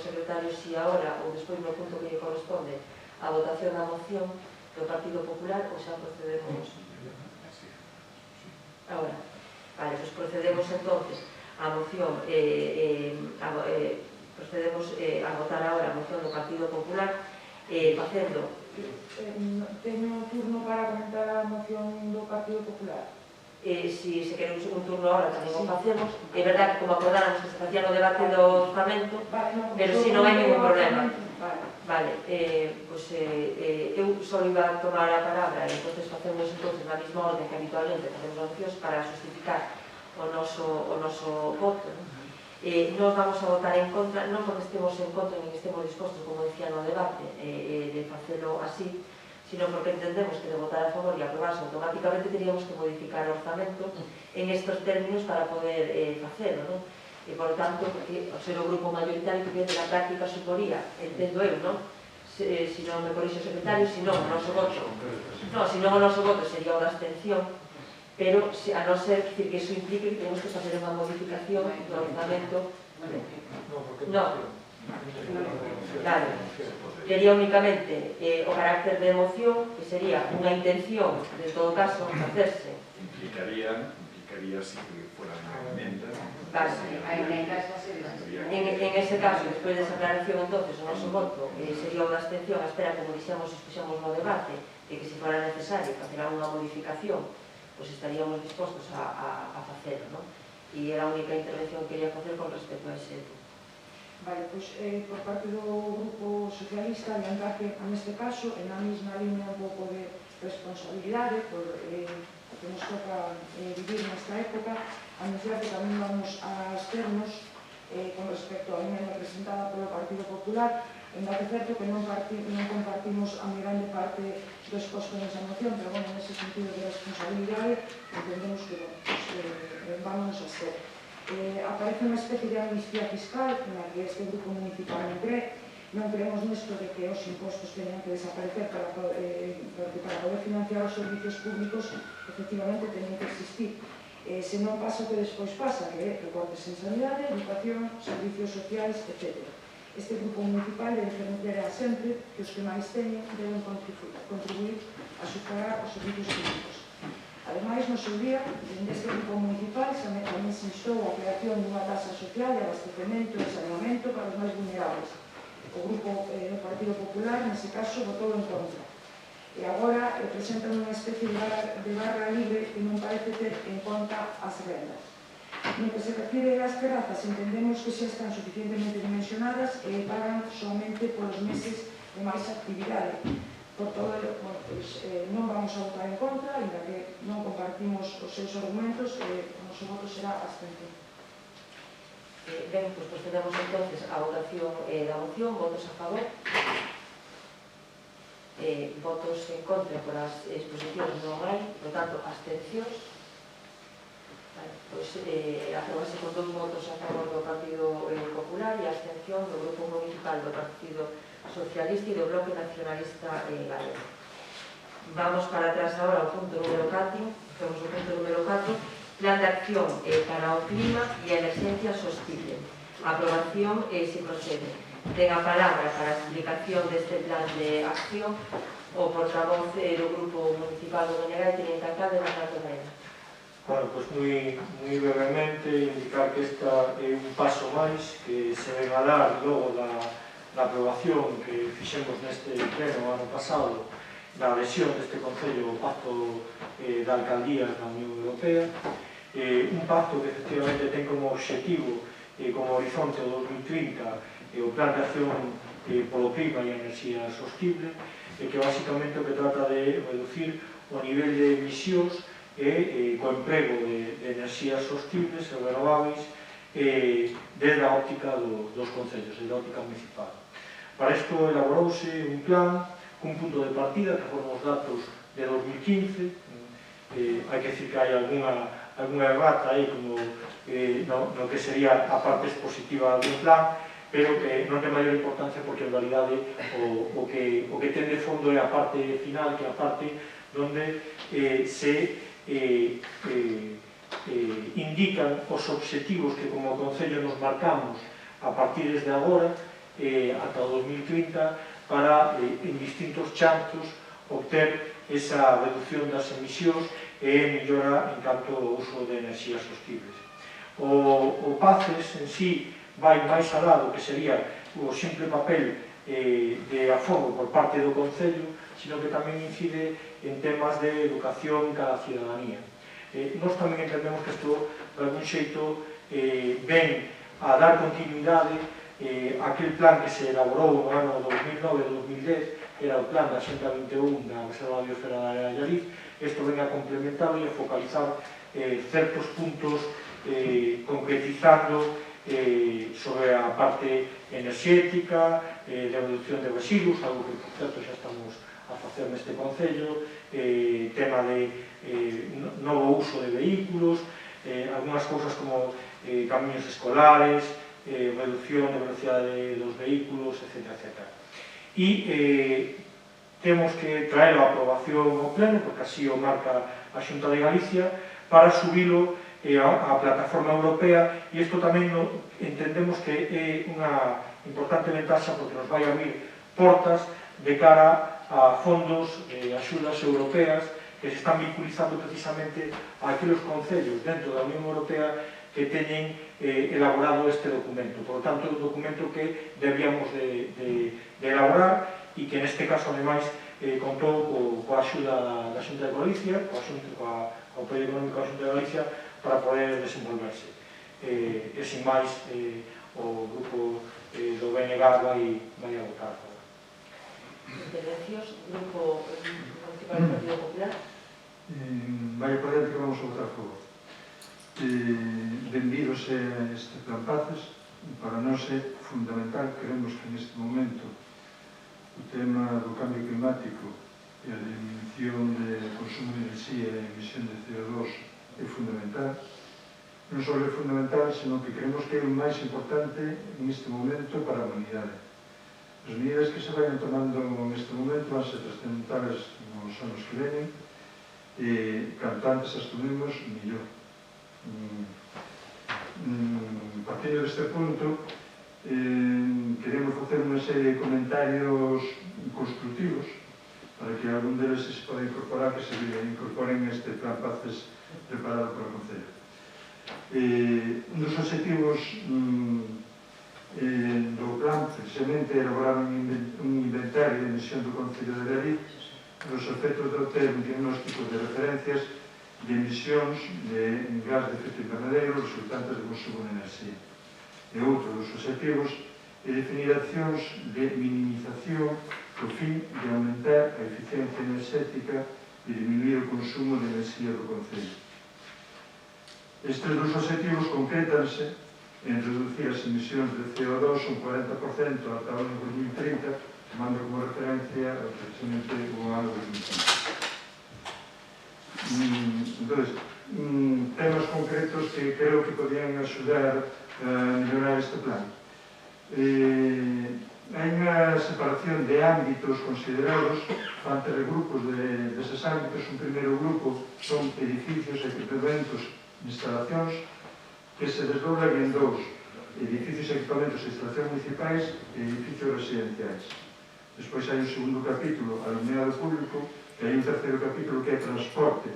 secretario, si agora ou despois no punto que lle corresponde a votación da moción do Partido Popular, ou xa procedemos agora. Vale, pois procedemos entonces a moción, procedemos a votar agora a moción do Partido Popular, facendo... Teño turno para comentar a moción do Partido Popular. Si se queremos un turno ahora tamén o facemos. É verdad que como acordáramos que se facía no debate do orzamento, pero si non hai ningún problema. Vale, eu só iba a tomar a palabra e entonces facemos na mesma orden que habitualmente facemos mocións para justificar o noso voto. Nos vamos a votar en contra, non porque estemos en contra nin estemos dispostos, como decía no debate, de facelo así, sino porque entendemos que de votar a favor e aprobarse automáticamente teríamos que modificar o orzamento en estes términos para poder facelo, e por tanto, porque o ser o grupo mayoritario que na práctica suporía, entendo eu, se non me corrixe o secretario, se non o noso voto sería o da abstención, pero a non ser que iso implique que temos que facer unha modificación do orzamento. Claro, sería únicamente o carácter de moción, que sería unha intención, de todo caso, hacerse. Implicaría si que fuera unha emenda. Vale. En ese caso, despois desa aclaración, entonces, o noso voto sería o da abstención, a espera, como dixemos, expuxemos no debate, de que se fora necesario facer alguna modificación, pois estaríamos dispostos a facelo, non? E era a única intervención que quería facer con respecto a ese punto. Vale, pois por parte do Grupo Socialista, adiantar que neste caso, en a mesma línea un pouco de responsabilidade por que nos toca vivir nesta época, anunciar que tamén vamos a absternos con respecto á emenda presentada polo Partido Popular, en que é certo que non compartimos a moi grande parte do exposto nesa moción, pero, bueno, nese sentido de responsabilidade, entendemos que vamos a abster. Aparece unha especie de amnistía fiscal na que este grupo municipal non cree. Non creemos nesto de que os impostos teñan que desaparecer para poder financiar os servicios públicos, efectivamente teñen que existir. Se non pasa o que despois pasa, que é recortes en sanidade, educación, servicios sociais, etc. Este grupo municipal defenderá sempre que os que máis teñen deben contribuir a sufragar os servicios públicos. Ademais, no seu día, deste grupo municipal, tamén se instou a creación dunha tasa social de abastecemento e saneamento para os máis vulnerables. O grupo do Partido Popular, nese caso, votou en contra. E agora presentan unha especie de barra libre que non parece ter en conta as rendas. No que se refire ás terrazas, entendemos que xa están suficientemente dimensionadas e pagan somente polos meses de máis actividade. Por todo, non vamos a votar en contra, ainda que non compartimos os seus argumentos, o noso voto será abstención. Ben, pois procedemos entonces a votación da moción. Votos a favor, votos en contra por as exposicións non hai, por tanto, abstencións. Pois aprobase con 2 votos a favor do Partido Popular e a abstención do Grupo Municipal do Partido Socialista e do Bloque Nacionalista Galego. Vamos para atrás agora ao punto número 4, temos o punto número 4, Plan de Acción para o Clima e a Emerxencia Sostible. Aprobación se procede. Ten a palabra para a explicación deste plan de acción o portavoz do Grupo Municipal do Doñagai, Teniente Alcalde Bernardo Baena. Bueno, pues moi brevemente indicar que esta é un paso máis que se ven a dar logo da aprobación que fixemos neste pleno ano pasado da adhesión deste Concello ao Pacto da Alcaldía da Unión Europea, un pacto que efectivamente ten como objetivo, como horizonte o 2030, o Plan de Acción polo Clima e a Enerxía Sostible, que basicamente o que trata de reducir o nivel de emisións e co emprego de enerxías sostibles e renováveis desde a óptica dos concellos, desde a óptica municipal. Para isto elaborouse un plan cun punto de partida que foron os datos de 2015. Hai que decir que hai algunha errata aí como no que sería a parte expositiva dun plan, pero que non ten maior importancia porque en realidade o que ten de fondo é a parte final, que é a parte onde se indican os obxectivos que como Concello nos marcamos a partir de agora ata o 2030 para en distintos chantos obter esa reducción das emisións e mellora en canto ao uso de enerxías sostibles. O PACES en sí vai máis alá do que sería o simple papel de afogo por parte do Concello, sino que tamén incide en temas de educación cara a ciudadanía. Nós tamén entendemos que isto, de algún xeito, ven a dar continuidade aquel plan que se elaborou no ano 2009-2010, que era o plan da Xenda 21 da Reserva da Biosfera da Área de Allariz. Isto ven a complementar e a focalizar certos puntos concretizando sobre a parte enerxética, de reducción de residuos, algo que, por certo, xa estamos a facer neste Concello, tema de novo uso de vehículos, algunhas cousas como camiños escolares, reducción de velocidade dos vehículos, etc. e temos que traer a aprobación ao pleno, porque así o marca a Xunta de Galicia, para subilo á plataforma europea, e isto tamén entendemos que é unha importante ventaxa porque nos vai abrir portas de cara a fondos e axudas europeas que se están vinculizando precisamente a aqueles concellos dentro da Unión Europea que teñen elaborado este documento. Por lo tanto, é un documento que debíamos de elaborar e que neste caso, ademais, contou coa axuda da Xunta de Galicia, coa apoio económico da Xunta de Galicia, para poder desenvolverse. E, sin máis, o grupo do BNG vai a votar. Intervencións, Grupo Municipal do Partido Popular. Vai a poder que vamos a votar a favor. Benvidos a este plan Paces. Para nós é fundamental, queremos que neste momento o tema do cambio climático e a diminución de consumo de enerxía e a emisión de CO2 é fundamental. Non só é fundamental, senón que creemos que é o máis importante neste momento para a humanidade. As medidas que se vayan tomando neste momento van ser trascendentales nos anos que venen e canto antes as tomemos, mellor. Partindo deste punto, queremos facer unha serie de comentarios constructivos para que algún deles se poda incorporar, que se incorporen este plan Paces preparado polo Concello. Un dos objetivos do plan, precisamente, é elaborar un inventario de emisión do Concello de Galiz dos efectos de obter un diagnóstico de referencias de emisións de gas de efecto invernadeiro resultantes de consumo de enerxía. E outro dos objetivos é definir accións de minimización co fin de aumentar a eficiencia enerxética e diminuir o consumo de enerxía do Concello. Estes dos objetivos concrétanse en reducir as emisións de CO2 un 40% ata o ano 2030, tomando como referencia precisamente o ano 2030. Entón, temas concretos que creo que podían axudar a mellorar este plan. Hai unha separación de ámbitos considerados ante regrupos deses ámbitos. Un primeiro grupo son edificios, equipamentos e instalacións que se desdoblan en dous: edificios, equipamentos e instalacións municipais e edificios residenciais. Despois hai un segundo capítulo, alumnado público, e hai un terceiro capítulo que é transporte,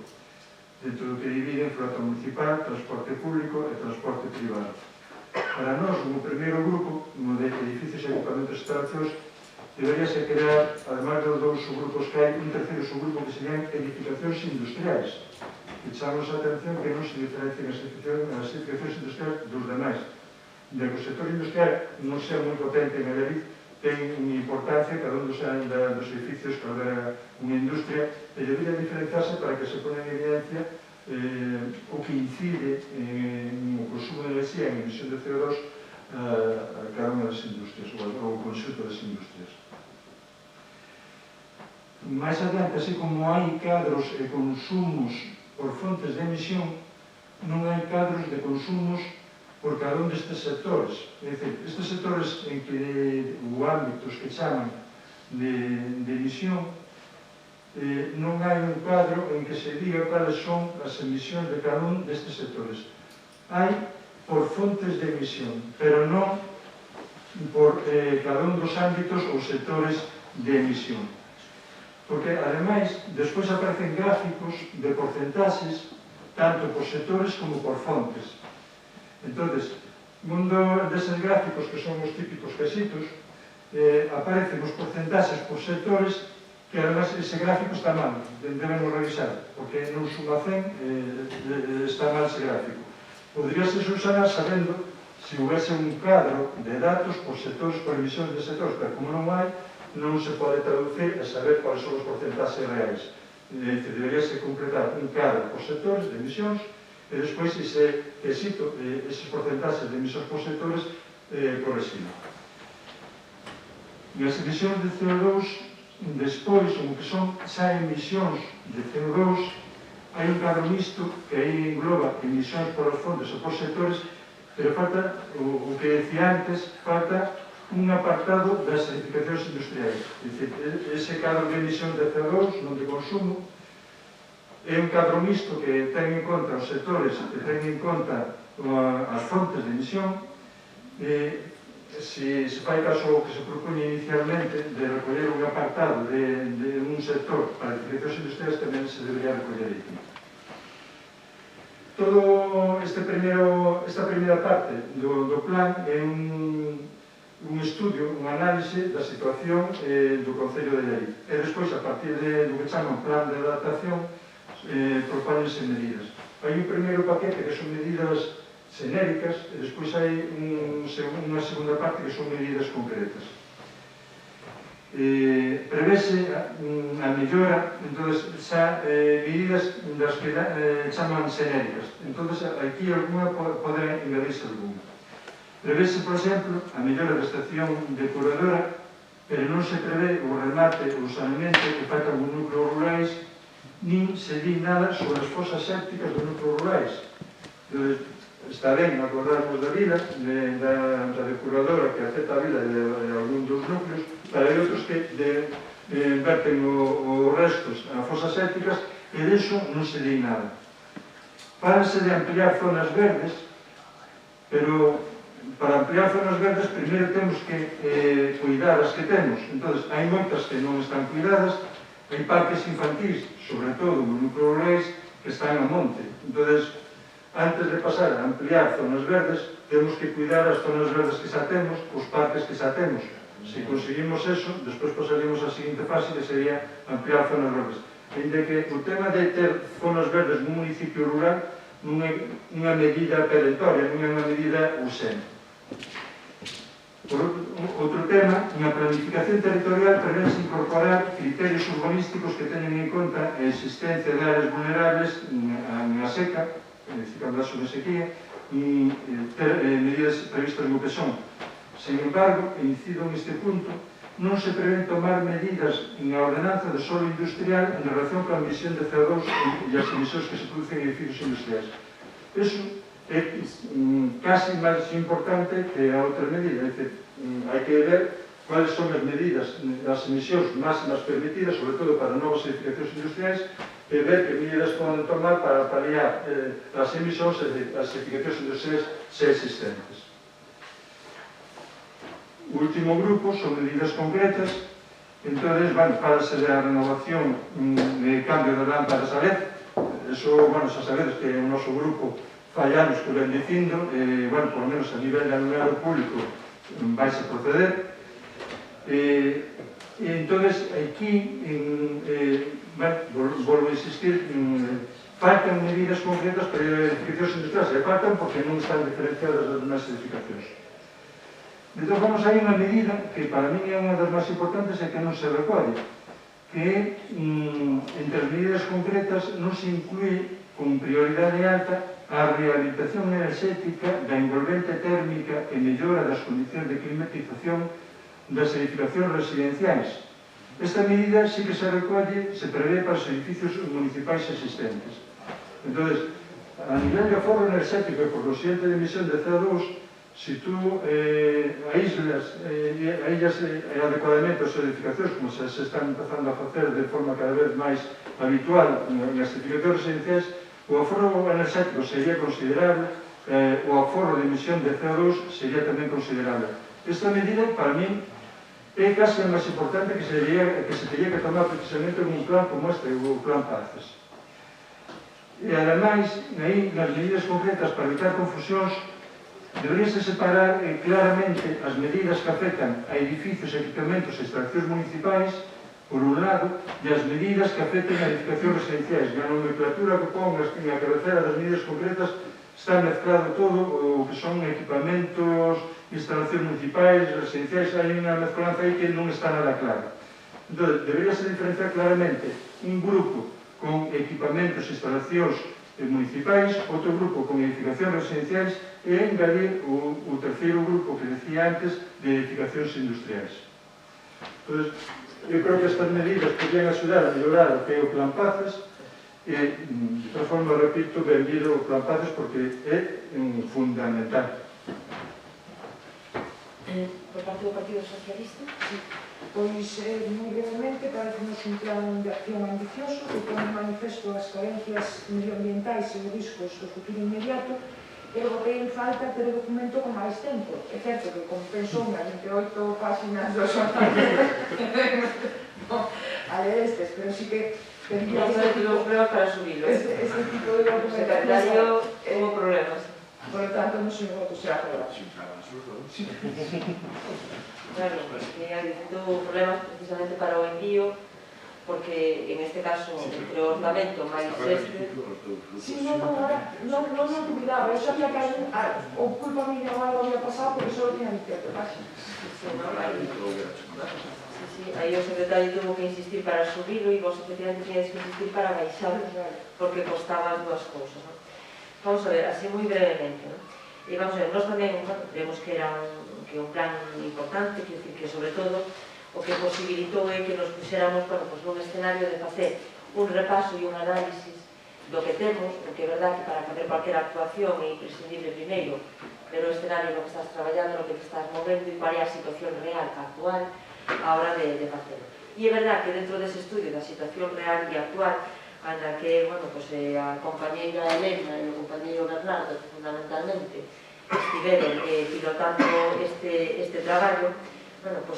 dentro do que divide en frota municipal, transporte público e transporte privado. Para nós, no primeiro grupo, no de edificios, equipamentos e instalacións, deberíase crear, además dos dous subgrupos que hai, un terceiro subgrupo que serían edificacións industriais. E chamamos a atención que non se diferencien as edificacións industriais dos demais. De que o sector industrial non sea moi potente en Galiz, ten unha importancia, cada un dos edificios que haberá unha industria, e debería diferenciarse para que se ponga en evidencia o que incide no consumo de enerxía e en emisión de CO2 a cada unha das industrias, ou o conxunto das industrias. Mais adiante, así como hai cadros e consumos por fontes de emisión, non hai cadros de consumos por cada un destes sectores. É dicir, estes sectores en que o ámbitos que chaman de emisión, non hai un cadro en que se diga cales son as emisións de cada un destes sectores. Hai por fontes de emisión, pero non por cada un dos ámbitos ou sectores de emisión. Porque, ademais, despois aparecen gráficos de porcentaxes tanto por sectores como por fontes. Entón, un deses gráficos que son os típicos quesitos, aparecen os porcentaxes por sectores que, además, ese gráfico está mal, debemos revisar, porque non suma 100, está mal ese gráfico. Poderíase usar sabendo se houvese un cadro de datos por sectores, por emisións de sectores, pero como non hai, non se pode traducir a saber quais son os porcentaxes reais. Deberíase completar un cadro por sectores de emisións e despois ese quesito, eses porcentaxes de emisións por sectores correxido. E as emisións de CO2, despois, como que son xa emisións de CO2, hai un cadro mixto que aí engloba emisións por as fontes ou por sectores, pero falta, o que decía antes, falta un apartado das edificacións industriais. Ese cadro de emisión de CO2, non de consumo, é un cadro mixto que ten en conta os sectores, que ten en conta as fontes de emisión. Se fai caso ao que se propuña inicialmente de recoller un apartado de un sector para edificacións industriais, tamén se debería recoller aquí. Todo esta primeira parte do plan é un estudio, un análise da situación do Concello de Lleida. E despois, a partir do que chaman plan de adaptación, propóñense medidas. Hai un primeiro paquete que son medidas xenéricas e despois hai unha segunda parte que son medidas concretas. Prevese a mellora, entonces, xa medidas das que chaman xenéricas. Entonces, aquí alguna pode engadirse alguna. Prevese, por exemplo, a mellora da estación depuradora, pero non se prevé o remate ou saneamento que faltan os núcleos rurais, nin se di nada sobre as fosas sépticas dos núcleos rurais. Está ben acordarnos da vila, da depuradora que afecta a vila de algún dos núcleos, pero hai outros que verten os restos a fosas sépticas e diso non se di nada. Páranse de ampliar zonas verdes, pero para ampliar zonas verdes primeiro temos que cuidar as que temos. Entón, hai moitas que non están cuidadas, hai parques infantís, sobre todo nos núcleos rurais, que están a monte. Entón, antes de pasar a ampliar zonas verdes, temos que cuidar as zonas verdes que xa temos, os parques que xa temos. Se conseguimos eso, despois pasaríamos á seguinte fase, que sería ampliar zonas verdes. Ainda que o tema de ter zonas verdes nun municipio rural non é unha medida perentoria, non é unha medida urxente. Outro tema, na planificación territorial prevese incorporar criterios urbanísticos que teñen en conta a existencia de áreas vulnerables na seca, cando haxe unha sequía, e ter medidas previstas no que son. Sen embargo, incido neste punto, non se prevén tomar medidas na ordenanza de solo industrial en relación con a emisión de CO2 e as emisións que se producen en edificios industriais. Iso é casi máis importante que a outra medida, é dicir, hai que ver cuáles son as medidas, as emisións máximas permitidas, sobre todo para novas edificacións industriais, e ver que medidas poden tomar para paliar as emisións das edificacións industriais xa existentes. O último grupo son medidas concretas. Entón, falase da renovación de cambio de lámparas a LED. Eso, xa sabedes que o noso grupo fai anos que ven dicindo, por lo menos a nivel de alumnado público vais a proceder. Entón, aquí, volvo a insistir, faltan medidas concretas para edificacións industriais, e faltan porque non están diferenciadas das demais edificacións. De todas formas, hai unha medida que para mí é unha das máis importantes e que non se recolle, que entre as medidas concretas non se inclúe con prioridade alta a rehabilitación enerxética da envolvente térmica e mellora das condicións de climatización das edificacións residenciais. Esta medida sí que se recolle, se prevé para os edificios municipais existentes. Entón, a nivel de aforro enerxético e por consiguiente de emisión de CO2, se tú aíslas adecuadamente as edificacións, como se están empezando a facer de forma cada vez máis habitual nas edificacións residenciais, o aforro enerxético sería considerable, o aforro de emisión de CO2 sería tamén considerable. Esta medida, para mí, é casi a máis importante que se teria que tomar precisamente en un plan como este, o Plan Paces. E, ademais, nas medidas concretas para evitar confusións, deberíase separar claramente as medidas que afectan a edificios, equipamentos e extraccións municipais, por un lado, e as medidas que afecten a edificacións residenciais. Na nomenclatura que pon na cabecera das medidas concretas está mezclado todo o que son equipamentos, instalacións municipais, residenciais, hai unha mezcolanza aí que non está nada clara. Entón, deberíase diferenciar claramente un grupo con equipamentos e instalacións municipais, outro grupo con edificacións residenciais e engadir o terceiro grupo que decía antes de edificacións industriais. Entón, eu creo que estas medidas podrían axudar a melhorar o que é o Plan Paces e, de toda forma, repito, benvido o Plan Paces porque é fundamental. Por parte do Partido Socialista? Pois, moi brevemente, parecenos un plan de acción ambicioso que pone en manifesto as carencias medioambientais e os riscos do futuro inmediato, pero que en falta ter o documento con máis tempo. É certo que compensou nas 28 páxinas dos a ler estes, pero sí que Ya se tivemos problemas para subirlo. este tipo de O secretario documentación. hubo problemas. Por lo tanto, no se voto será favorable. Sin tragar susto. Claro, tuvo problemas precisamente para o envío, porque en este caso, entre o orçamento máis este... Sí, no, dubidaba, eu sabía que o culpa mía ou algo había pasado porque só tiña 28 páxinas. Aí o secretario tuvo que insistir para subirlo e vos efectivamente teníais que insistir para baixar, porque costaban dúas cousas. Vamos a ver, así moi brevemente. E vamos a ver, nós tamén creemos que era un plan importante, que sobre todo o que posibilitou é que nos puxéramos nun escenario de facer un repaso e un análisis do que temos, porque é verdad que para facer cualquier actuación é imprescindible primeiro ver o escenario no que estás traballando, no que te estás movendo e cual é a situación real, actual, a hora de facelo. E é verdad que dentro dese estudio da situación real e actual, na que, a compañeira Elena e o compañeiro Bernardo, fundamentalmente, estiveron pilotando este traballo,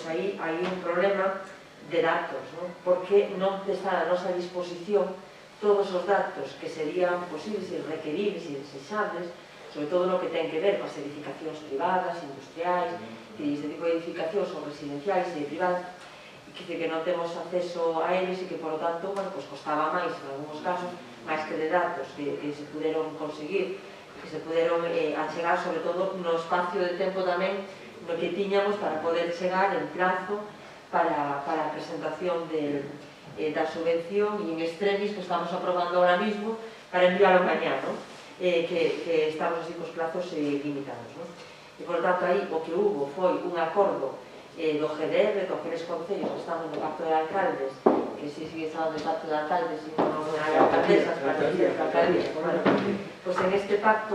aí hai un problema de datos, porque non está a nosa disposición todos os datos que serían posibles e requeribles e deseables, sobre todo no que ten que ver coas edificacións privadas, industriais, que este tipo de edificacións son residenciais e privadas, que non temos acceso a eles e que, por lo tanto, costaba máis, en algúns casos, máis que de datos que se puderon conseguir, que se puderon achegar, sobre todo, no espacio de tempo tamén no que tiñamos para poder chegar en plazo para a presentación da subvención e en extremis que estamos aprobando ahora mismo para enviarlo mañá, que estamos así cos plazos limitados. E, por tanto, aí o que hubo foi un acordo do GDR, con aqueles concellos que estamos no Pacto de Alcaldes, que si sigue estando no Pacto de Alcaldes e non hai alcaldesas para decir que alcaldía. Pois en este pacto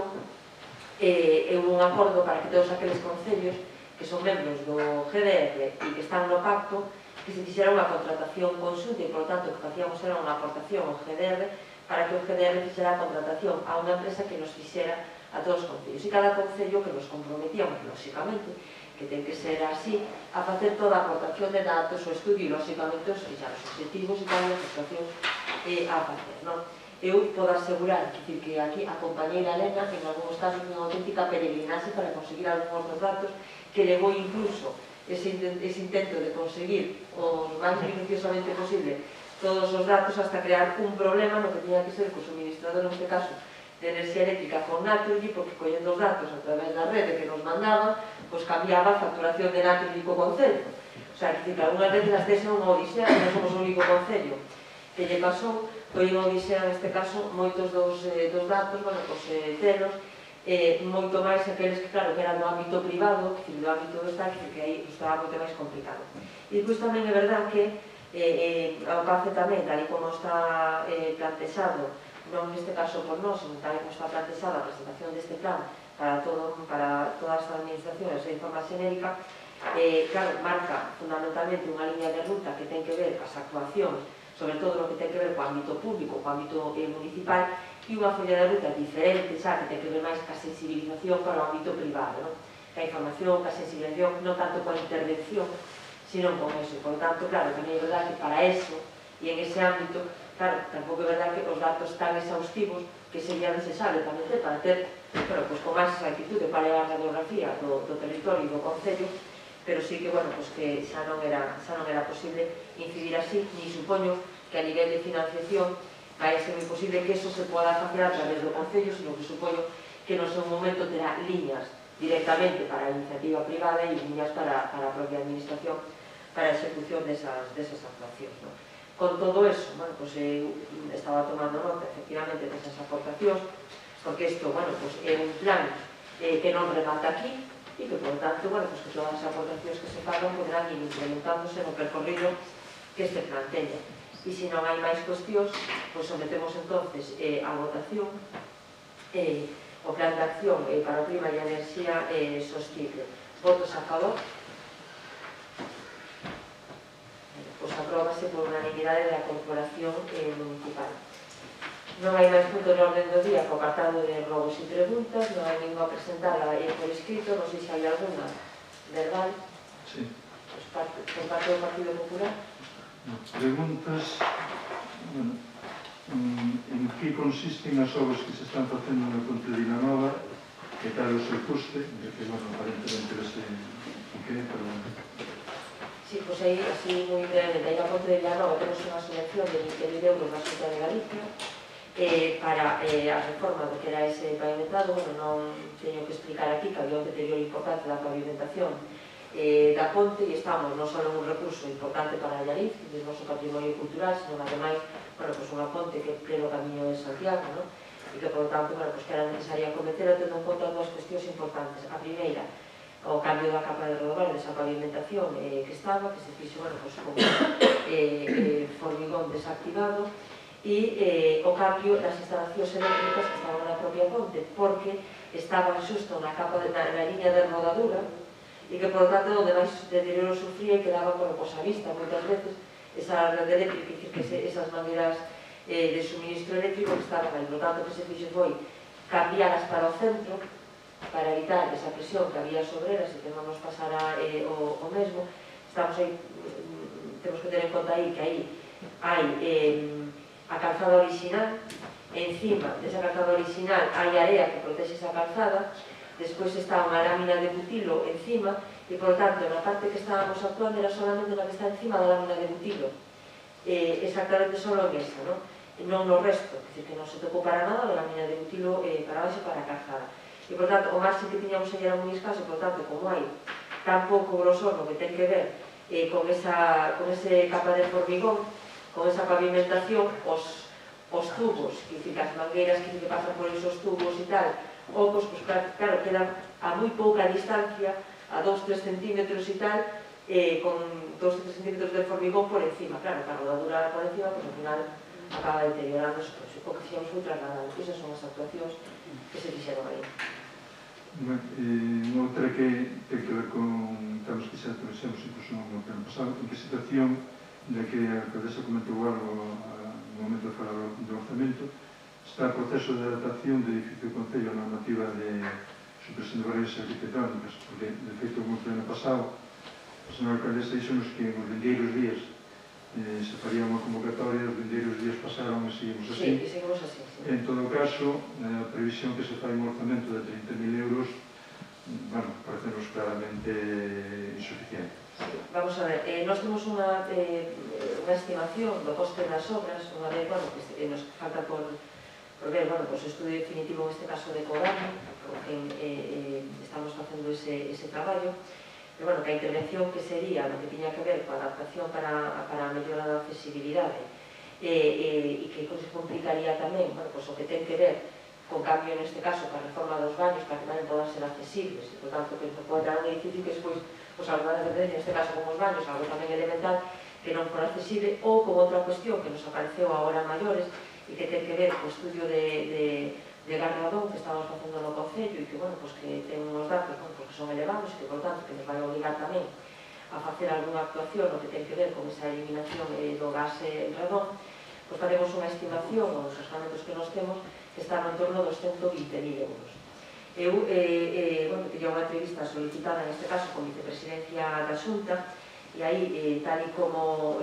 hubo un acordo para que todos aqueles concellos que son membros do GDR e que están no pacto, que se fixera unha contratación conxunta e, por tanto, que facíamos era unha aportación ao GDR para que o GDR fixera a contratación a unha empresa que nos fixera a todos os concellos. E cada concello que nos comprometíamos, lóxicamente, que ten que ser así, a facer toda a aportación de datos, o estudio e, lóxicamente, os objetivos e tamén as actuacións a facer. Eu podo asegurar que aquí a compañeira Elena, en algúns casos, unha auténtica peregrinaxe para conseguir algúns dos datos que levou incluso ese intento de conseguir o máis minuciosamente posible todos os datos hasta crear un problema no que tiña que ser co suministrador, neste caso, de enerxía eléctrica con Naturgy, porque collendo os datos a través da rede que nos mandaba, pois cambiaba a facturación de Naturgy co concello. O sea, que algunhas veces as tes unha odisea, non somos o único concello que lle pasou, foi unha odisea neste caso, moitos dos datos, telos, moito máis aqueles que, claro, que eran do ámbito privado, que do ámbito do Estado, que aí estaba moito máis complicado. E depois tamén é verdad que ao CACE tamén, tal e como está plantexado, non neste caso por nós, sino tal e como está plantexada a presentación deste plan para todas as administracións de forma xenérica, claro, marca fundamentalmente unha liña de ruta que ten que ver as actuacións, sobre todo no que ten que ver co ámbito público, co ámbito municipal, e unha folla de ruta diferente, xa, que ten que ver máis ca sensibilización para o ámbito privado, ca información, ca sensibilización, non tanto coa intervención, sino con eso. Por lo tanto, claro, tamén é verdad que para eso, e en ese ámbito, claro, tampouco é verdad que os datos tan exhaustivos que sería necesario tamén ter para ter, bueno, pues con máis exactitude para a radiografía do territorio e do concello, pero sí que, bueno, pues que xa non era posible incidir así, ni supoño que a nivel de financiación vai ser moi posible que eso se poda facer a través do concello, sino que supoño que no seu momento terá liñas directamente para a iniciativa privada e liñas para a propia administración para a execución desas actuacións. Con todo eso, bueno, pues eu estaba tomando nota, efectivamente, desas aportacións, porque isto, bueno, pues é un plan que non remata aquí e que, por tanto, bueno, pues que todas as aportacións que se fagan poderán ir implementándose no percorrido que este plan teña. E se non hai máis cuestións, pois sometemos entonces a votación o plan de acción para o clima e a enerxía sostible. Votos a favor? Pois apróbase por unanimidade da Corporación Municipal. Non hai máis puntos no orden do día co apartado de robos e preguntas, non hai ningún a presentarla por escrito, non sei se hai alguna verbal. Sí. Por parte do Partido Popular. Preguntas, bueno, en que consisten as obras que se están facendo na Ponte de Vilanova, que tal o seu custe, que, bueno, aparentemente ese que é, pero bueno. Sí, pois aí, así moi brevemente, aí na Ponte de Vilanova temos unha subvención de 20.000 euros na Xunta de Galicia para a reforma do que era ese pavimentado. Bueno, non teño que explicar aquí que había un deterioro importante da pavimentación da ponte, e estamos non só en un recurso importante para Allariz, do noso patrimonio cultural, sino ademais, bueno, pues unha ponte que é pleno camiño de Santiago, ¿no? E que, por lo tanto, bueno, pues que era necesaria cometer, tendo en conta dúas cuestións importantes. A primeira, o cambio da capa de rodobar desa pavimentación que estaba, que se fixo, bueno, pues como formigón desactivado, e o cambio das instalacións eléctricas que estaban na propia ponte, porque estaban xusto na capa na liña de rodadura, e que, por lo tanto, onde máis deterioro sufría e quedaba, bueno, pues a vista moitas veces esa rede eléctrica, é dicir, que esas maneiras de suministro eléctrico que estaban aí. Por lo tanto, o que se fixo foi cambialas para o centro, para evitar esa presión que había sobre elas e que non nos pasara o mesmo. Estamos aí, temos que ter en conta aí que aí hai a calzada original, encima desa calzada original hai area que protege esa calzada, despois está unha lámina de butilo encima, e, por lo tanto, na parte que estábamos actuando era solamente na que está encima da lámina de butilo, exactamente solo en esa, non no resto, é dicir, que non se tocou para nada da lámina de butilo para baixo para a calzada. E, por tanto, o margen que tiñamos aí era moi escaso, por tanto, como hai tan pouco grosor no que ten que ver con ese capa de formigón, con esa pavimentación, os tubos, é dicir, as mangueiras que pasan por esos tubos e tal, ocos, pues claro, quedan a moi pouca distancia, a 2-3 centímetros e tal, con 2-3 centímetros de formigón por encima. Claro, que a rodadura por encima, pues ao final acaba deteriorándose, pues o que fixemos foi trasladar. Esas son as actuacións que se fixeron aí. Outra que ten que ver con temas que xa trouxemos incluso no pleno pasado, en que situación de que a alcaldesa comentou algo no momento de falar do orzamento, está o proceso de adaptación do edificio do Concello á normativa de supresión de barreiras arquitectónicas, porque, de feito, no pleno pasado, a señora alcaldesa dixonos que nos vindeiros días se faría unha convocatoria, os vindeiros días pasaron e seguimos así. Sí, seguimos así, sí. En todo caso, a previsión que se fai un orzamento de 30.000 euros, bueno, parecenos claramente insuficiente. Sí, vamos a ver, nós temos unha estimación do coste das obras, unha vez, bueno, que nos falta por ver, bueno, pues o estudio definitivo neste caso de Codamo, porque estamos facendo ese traballo, pero bueno, que a intervención que sería no que tiña que ver coa adaptación para a mellora da accesibilidade e que se complicaría tamén, bueno, pues o que ten que ver con cambio neste caso coa reforma dos baños para que tamén podan ser accesibles, e, por tanto, que pode dar un edificio que despois, pues, algunas dependencias, neste caso como os baños, algo tamén elemental, que non fora accesible, ou como outra cuestión que nos apareceu agora maiores, e que ten que ver co estudio de Garradón que estamos facendo no Concello e que, bueno, pues que ten uns datos, bueno, pues que son elevados e que, por tanto, que nos vai obligar tamén a facer algunha actuación no que ten que ver con esa eliminación do gas radón, pues faremos unha estimación aos orzamentos que nos temos que está no entorno dos 120.000 euros. Eu, bueno, teña unha entrevista solicitada neste caso con vicepresidencia da Xunta e aí, tal e como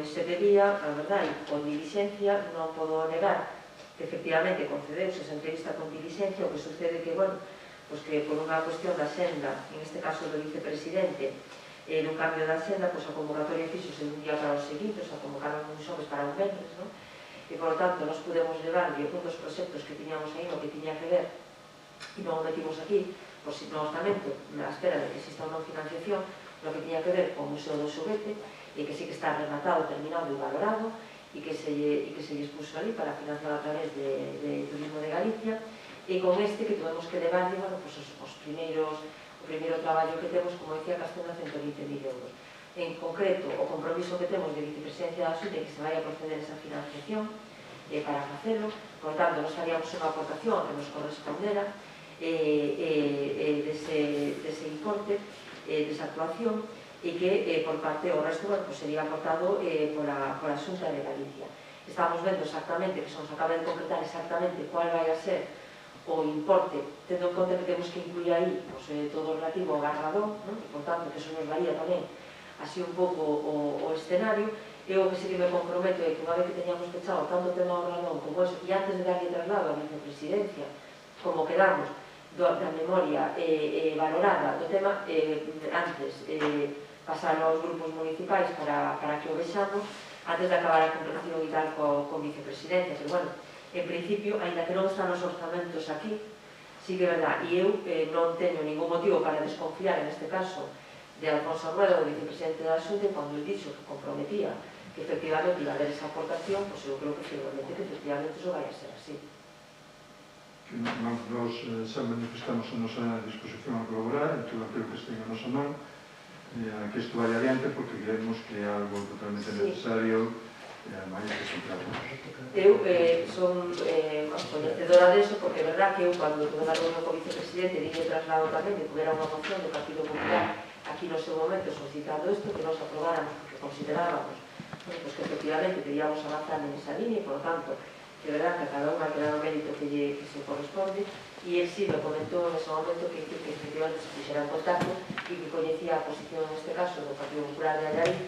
se pedía, a verdade, con diligencia, non podo negar que efectivamente concedeuse esa entrevista con diligencia. O que sucede que, bueno, pues que por unha cuestión da xenda, en este caso do vicepresidente, nun cambio da xenda, pues a convocatoria fixose dun día para os seguintes, a convocaron un xoves para un venres, non? E, por lo tanto, nos pudemos levar un dos proxectos que tiñamos aí, no que tiña que ver, e non o metimos aquí, pues no orzamento, na espera de que exista unha financiación, no que tiña que ver con o Museo do Xoguete, e que sí que está rematado, terminado e valorado, e que se lle expuso ali para financiar a través de Turismo de Galicia, e con este que tuvemos que levarlle, bueno, pues o primeiro traballo que temos, como decía, Castenda, 120.000 euros. En concreto, o compromiso que temos de vicepresidencia da Xunta é que se vai a proceder esa financiación para facelo, por tanto, nos haríamos unha aportación que nos correspondera, dese importe, desa actuación, e que por parte do resto sería aportado pola Xunta de Galicia. Estamos vendo exactamente, que se nos acaba de concretar exactamente cuál vai a ser o importe, tendo en conta que temos que incluir aí todo o relativo ao garradón, e por tanto que eso nos varía tamén así un pouco o escenario. Eu que sí que me comprometo é que unha vez que teñamos pechado tanto o tema do garradón como eso, e antes de darlle traslado a vicepresidencia, como quedamos da memoria valorada do tema, antes pasar aos grupos municipais para que o vexamos antes de acabar a concreción e tal con vicepresidencia. Pero, bueno, en principio, ainda que non están os orzamentos aquí, sí que é verdad, e eu non teño ningún motivo para desconfiar, en este caso, de Alfonso Rueda, o vicepresidente da Xunta, cando el dixo que comprometía que efectivamente iba a haber esa aportación, pois eu creo que seguramente que efectivamente iso vai a ser así. Nos xa manifestamos a nosa disposición a colaborar en todo aquilo que este en a nosa man, a que isto vaya adiante, porque creemos que é algo totalmente necesario e ademais que se claro. Eu son coñecedora deso, porque é verdad que eu cando tuve unha reunión co vicepresidente dille traslado tamén que tuviera unha moción do Partido Popular aquí no seu momento solicitando isto, que nos aprobáramos, porque considerábamos que efectivamente queríamos avanzar en esa línea, e por tanto de verdad que a cada unha queda o mérito que se corresponde, e el sí me comentou en ese momento que efectivamente se puxera en contacto e que coñecía a posición neste caso do Partido Popular de Allariz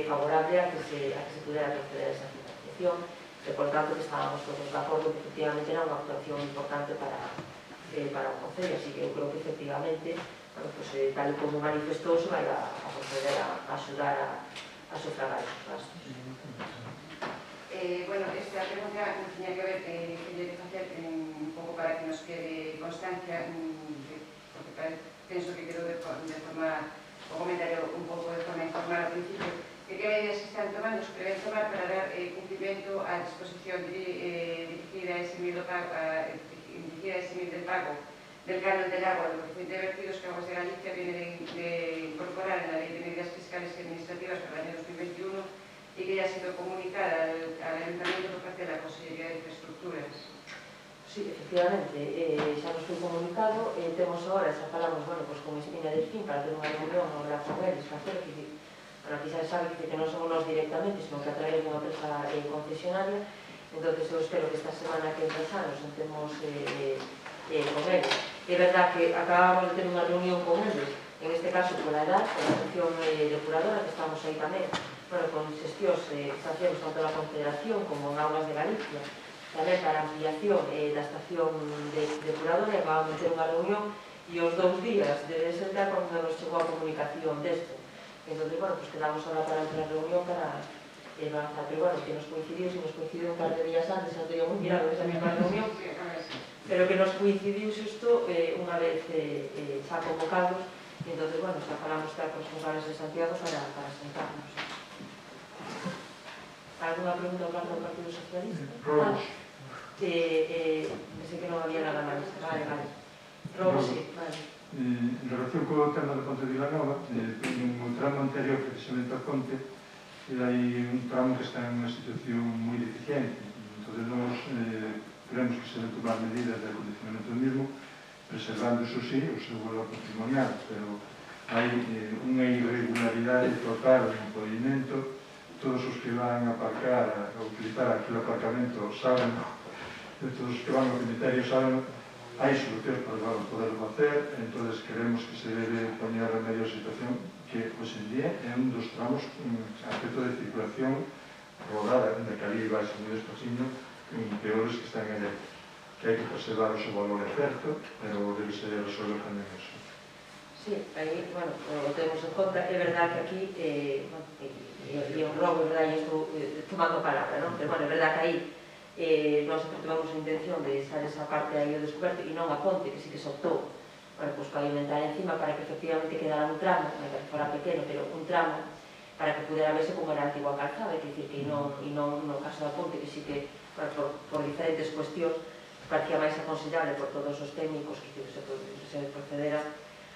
favorable a que se pudera conceder esa financiación, e por tanto que estábamos todos de acordo que efectivamente era unha actuación importante para o Concello, así que eu creo que efectivamente, tal e como manifestou, se vai a proceder a axudar a sufragar esos gastos. Bueno, esta pregunta tiña que ver, que lle facer un pouco para que nos quede constancia, porque penso que quedou de forma, o comentario un pouco de forma informal ao principio, que medidas se están tomando, se prevén tomar para dar cumplimento á disposición dirigida a ese del pago del canon del agua de los recientes vertidos que Aguas de Galicia viene de incorporar en la Ley de Medidas Fiscales y Administrativas para el año 2021 y que ya ha sido comunicada al Ayuntamiento por parte de la Consellería de Infraestructuras. Sí, efectivamente, xa nos foi comunicado, temos agora, xa falamos, bueno, pues con Espina del Fin para ter unha reunión no hablar con eles, facer, que aquí xa sabe que non somos nós directamente, sino que a través dunha empresa concesionaria, entonces eu espero que esta semana que entra xa nos sentemos con eles. É verdad que acabamos de ter unha reunión con eles, en este caso pola edad, con a sección depuradora, que estamos aí tamén, bueno, con xestións que facemos tanto na Confederación como en Augas de Galicia, tamén para a ampliación da estación depuradora, e vamos a ter unha reunión, e os 2 días de sentar cando nos chegou a comunicación desto. Entón, bueno, pues quedamos ahora para entrar a reunión para avanzar, pero bueno, que nos coincidiu, se nos coincidiu un par de días antes, non teníamos mirado esa mesma reunión, pero que nos coincidiu xusto unha vez xa convocados, e entón, bueno, xa falamos con os responsables de Santiago para sentarnos. Alguna pregunta ao do Partido Socialista? Robos. Pensei que non había nada máis. Vale. Robos, sí, vale. En relación co tema da Ponte de Vilanova, no tramo anterior precisamente ao Ponte, hai un tramo que está en unha situación moi deficiente. Entón, nós creemos que se deben tomar medidas de acondicionamento do mismo, preservando, iso sí, o seu valor patrimonial, pero hai unha irregularidade total no pavimento. Todos os que van a aparcar, a utilizar aquel aparcamento saben, todos os que van ao cemiterio saben, hai solucións para poderlo facer, entón queremos que se debe poñer remedio a situación que, hoxe en día, é un dos tramos aspecto de circulación rodada, de que ali vai ser moi despaciño, peores que están en el, que hai que preservar o seu valor certo, pero debe ser resolver tamén eso. Sí, aí, bueno, o temos en conta, é verdad que aquí, e un robo, é verdad, e estou tomando palabra, non? Pero, bueno, é verdad que aí nós sempre tivemos a intención de deixar esa parte aí ao descoberto e non a ponte, que sí que se optou, bueno, pues pavimentar encima para que efectivamente quedara un tramo, que fora pequeno, pero un tramo, para que pudera verse como era a antigua calzada, que dicir que non no caso da ponte, que sí que, bueno, por diferentes cuestións, parecía máis aconsellable por todos os técnicos que se procedera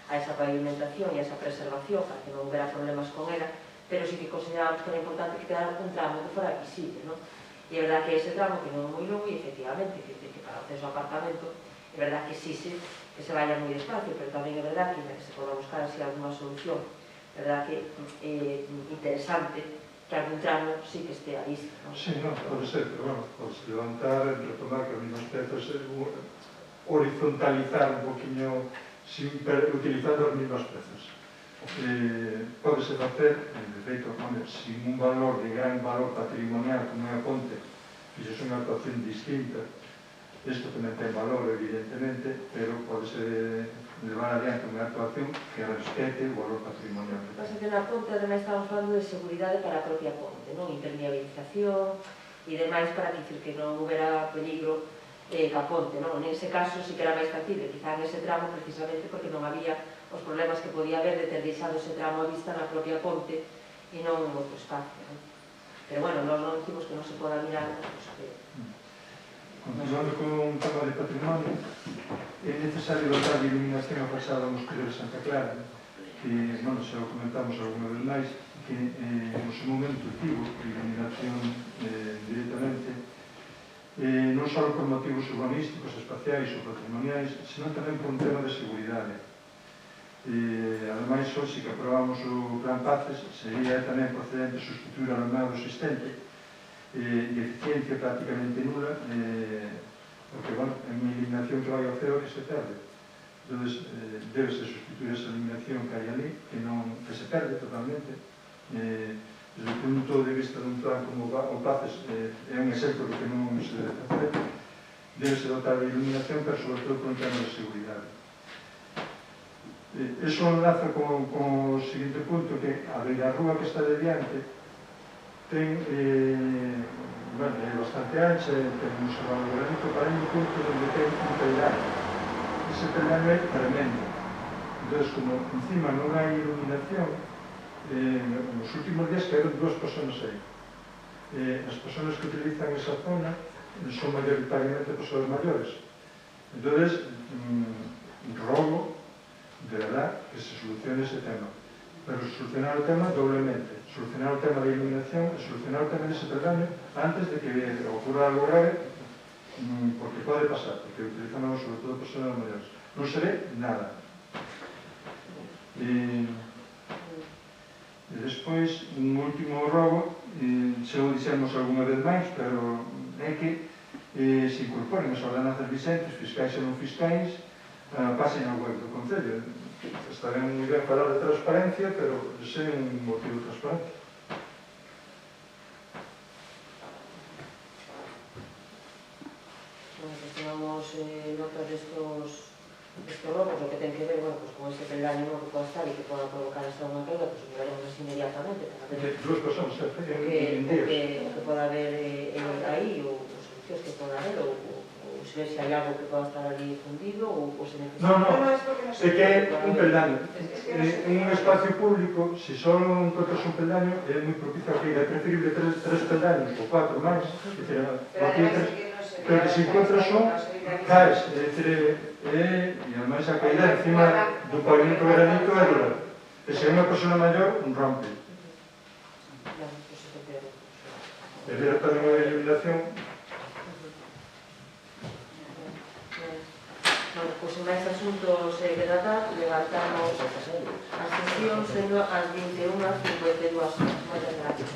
a esa pavimentación e a esa preservación para que non houbera problemas con ela, pero sí que considerábamos que era importante que quedara un tramo que fora visible, non? E é verdad que ese tramo que non é moi longo e efectivamente que para o acceso ao apartamento É verdad que exige que se vaya moi despacio, pero tamén é verdad que se poda buscar así alguna solución, é verdad que é interesante que algún tramo sí que esté a vista, non? Sí, non, pode ser, pero bueno, pode levantar, retomar que as mismas pezas, horizontalizar un poquinho, utilizando as mismas pezas. Pódese facer, de feito, sin un valor de gran valor patrimonial como é a ponte, fixes unha actuación distinta. Isto tamén ten valor, evidentemente, pero pódese levar adiante unha actuación que respete o valor patrimonial. Pasa que na ponte, ademais, estamos falando de seguridade para a propia ponte, non? Impermeabilización e demais para que non houbera peligro ca ponte, non? Nese caso sí que era máis factible, quizá nese tramo, precisamente porque non había os problemas que podía haber de ter deixado ese tramo a vista na propia ponte e non en outro espacio, non? Pero, bueno, non decimos que non se poda mirar, pues, que... Continuando con un tema de patrimonio, é necesario dotar de iluminación a fachada do Mosteiro de Santa Clara, que, bueno, xa o comentamos alguna vez máis, que no seu momento tivo iluminación directamente, non só por motivos urbanísticos, espaciais ou patrimoniais, senón tamén por un tema de seguridade. Ademais, hoxe que aprobamos o Plan Paces, sería tamén procedente sustituir o alumnado existente, de eficiencia prácticamente nula, porque, bueno, é unha iluminación que vai ao ceo que se perde. Entón, debese sustituir esa iluminación que hai ali, que se perde totalmente. Desde o punto de vista dun plan como o Paces, é un exemplo que non se debe facer. Debese dotar de iluminación, pero sobre todo por un tema de seguridade. Eso enlaza con o seguinte punto, que a rúa que está de diante ten, bueno, é bastante ancha, ten un serrano de granito, para un punto onde ten un peldaño. Ese peldaño é tremendo. Entón, como encima non hai iluminación, nos últimos días quedaron 2 personas aí. As personas que utilizan esa zona son mayoritariamente persoas maiores. Entón, rogo, de verdad, que se solucione ese tema. Pero solucionar o tema doblemente. Solucionar o tema de iluminación e solucionar o tema dese peldaño antes de que ocurra algo grave, porque pode pasar, porque utilizamos sobre todo persoas maiores. Non se ve nada. E despois, un último rogo, xa o dixemos algunha vez máis, pero é que se incorporen as ordenanzas vicentes, fiscais e non fiscais, pasen ao web do Concello. Está ben moi ben falar de transparencia, pero ese é un motivo de transparencia. Tomamos nota destos robos, o que ten que ver, bueno, pues, con ese peldaño que poda estar e que poda provocar esta unha caída, pues miraremos así inmediatamente para ver Dúas personas, en o días. que poda haber aí, ou solucións que poda haber, ou se ve se hai algo que poda estar ali fundido, ou se necesita... No, é que é un peldaño. Un espacio público, se só encontras un peldaño, é moi propicio a que é preferible 3 peldaños, ou 4 máis, pero que se encontras un, caes, é dicir, e ademais a caída encima do pavimento granito é dura. E se é unha persona maior, rompe. E ver tamén a iluminación. Bueno, pois en máis asuntos de tratar, levantamos a sesión sendo as 21:52 horas. Moitas gracias.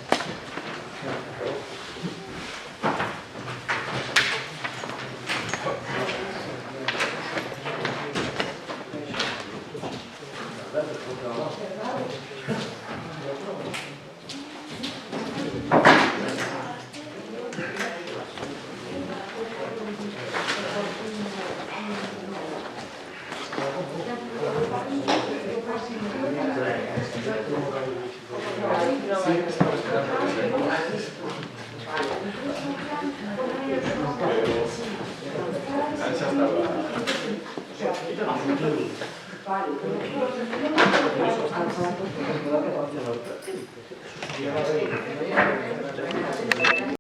Vale.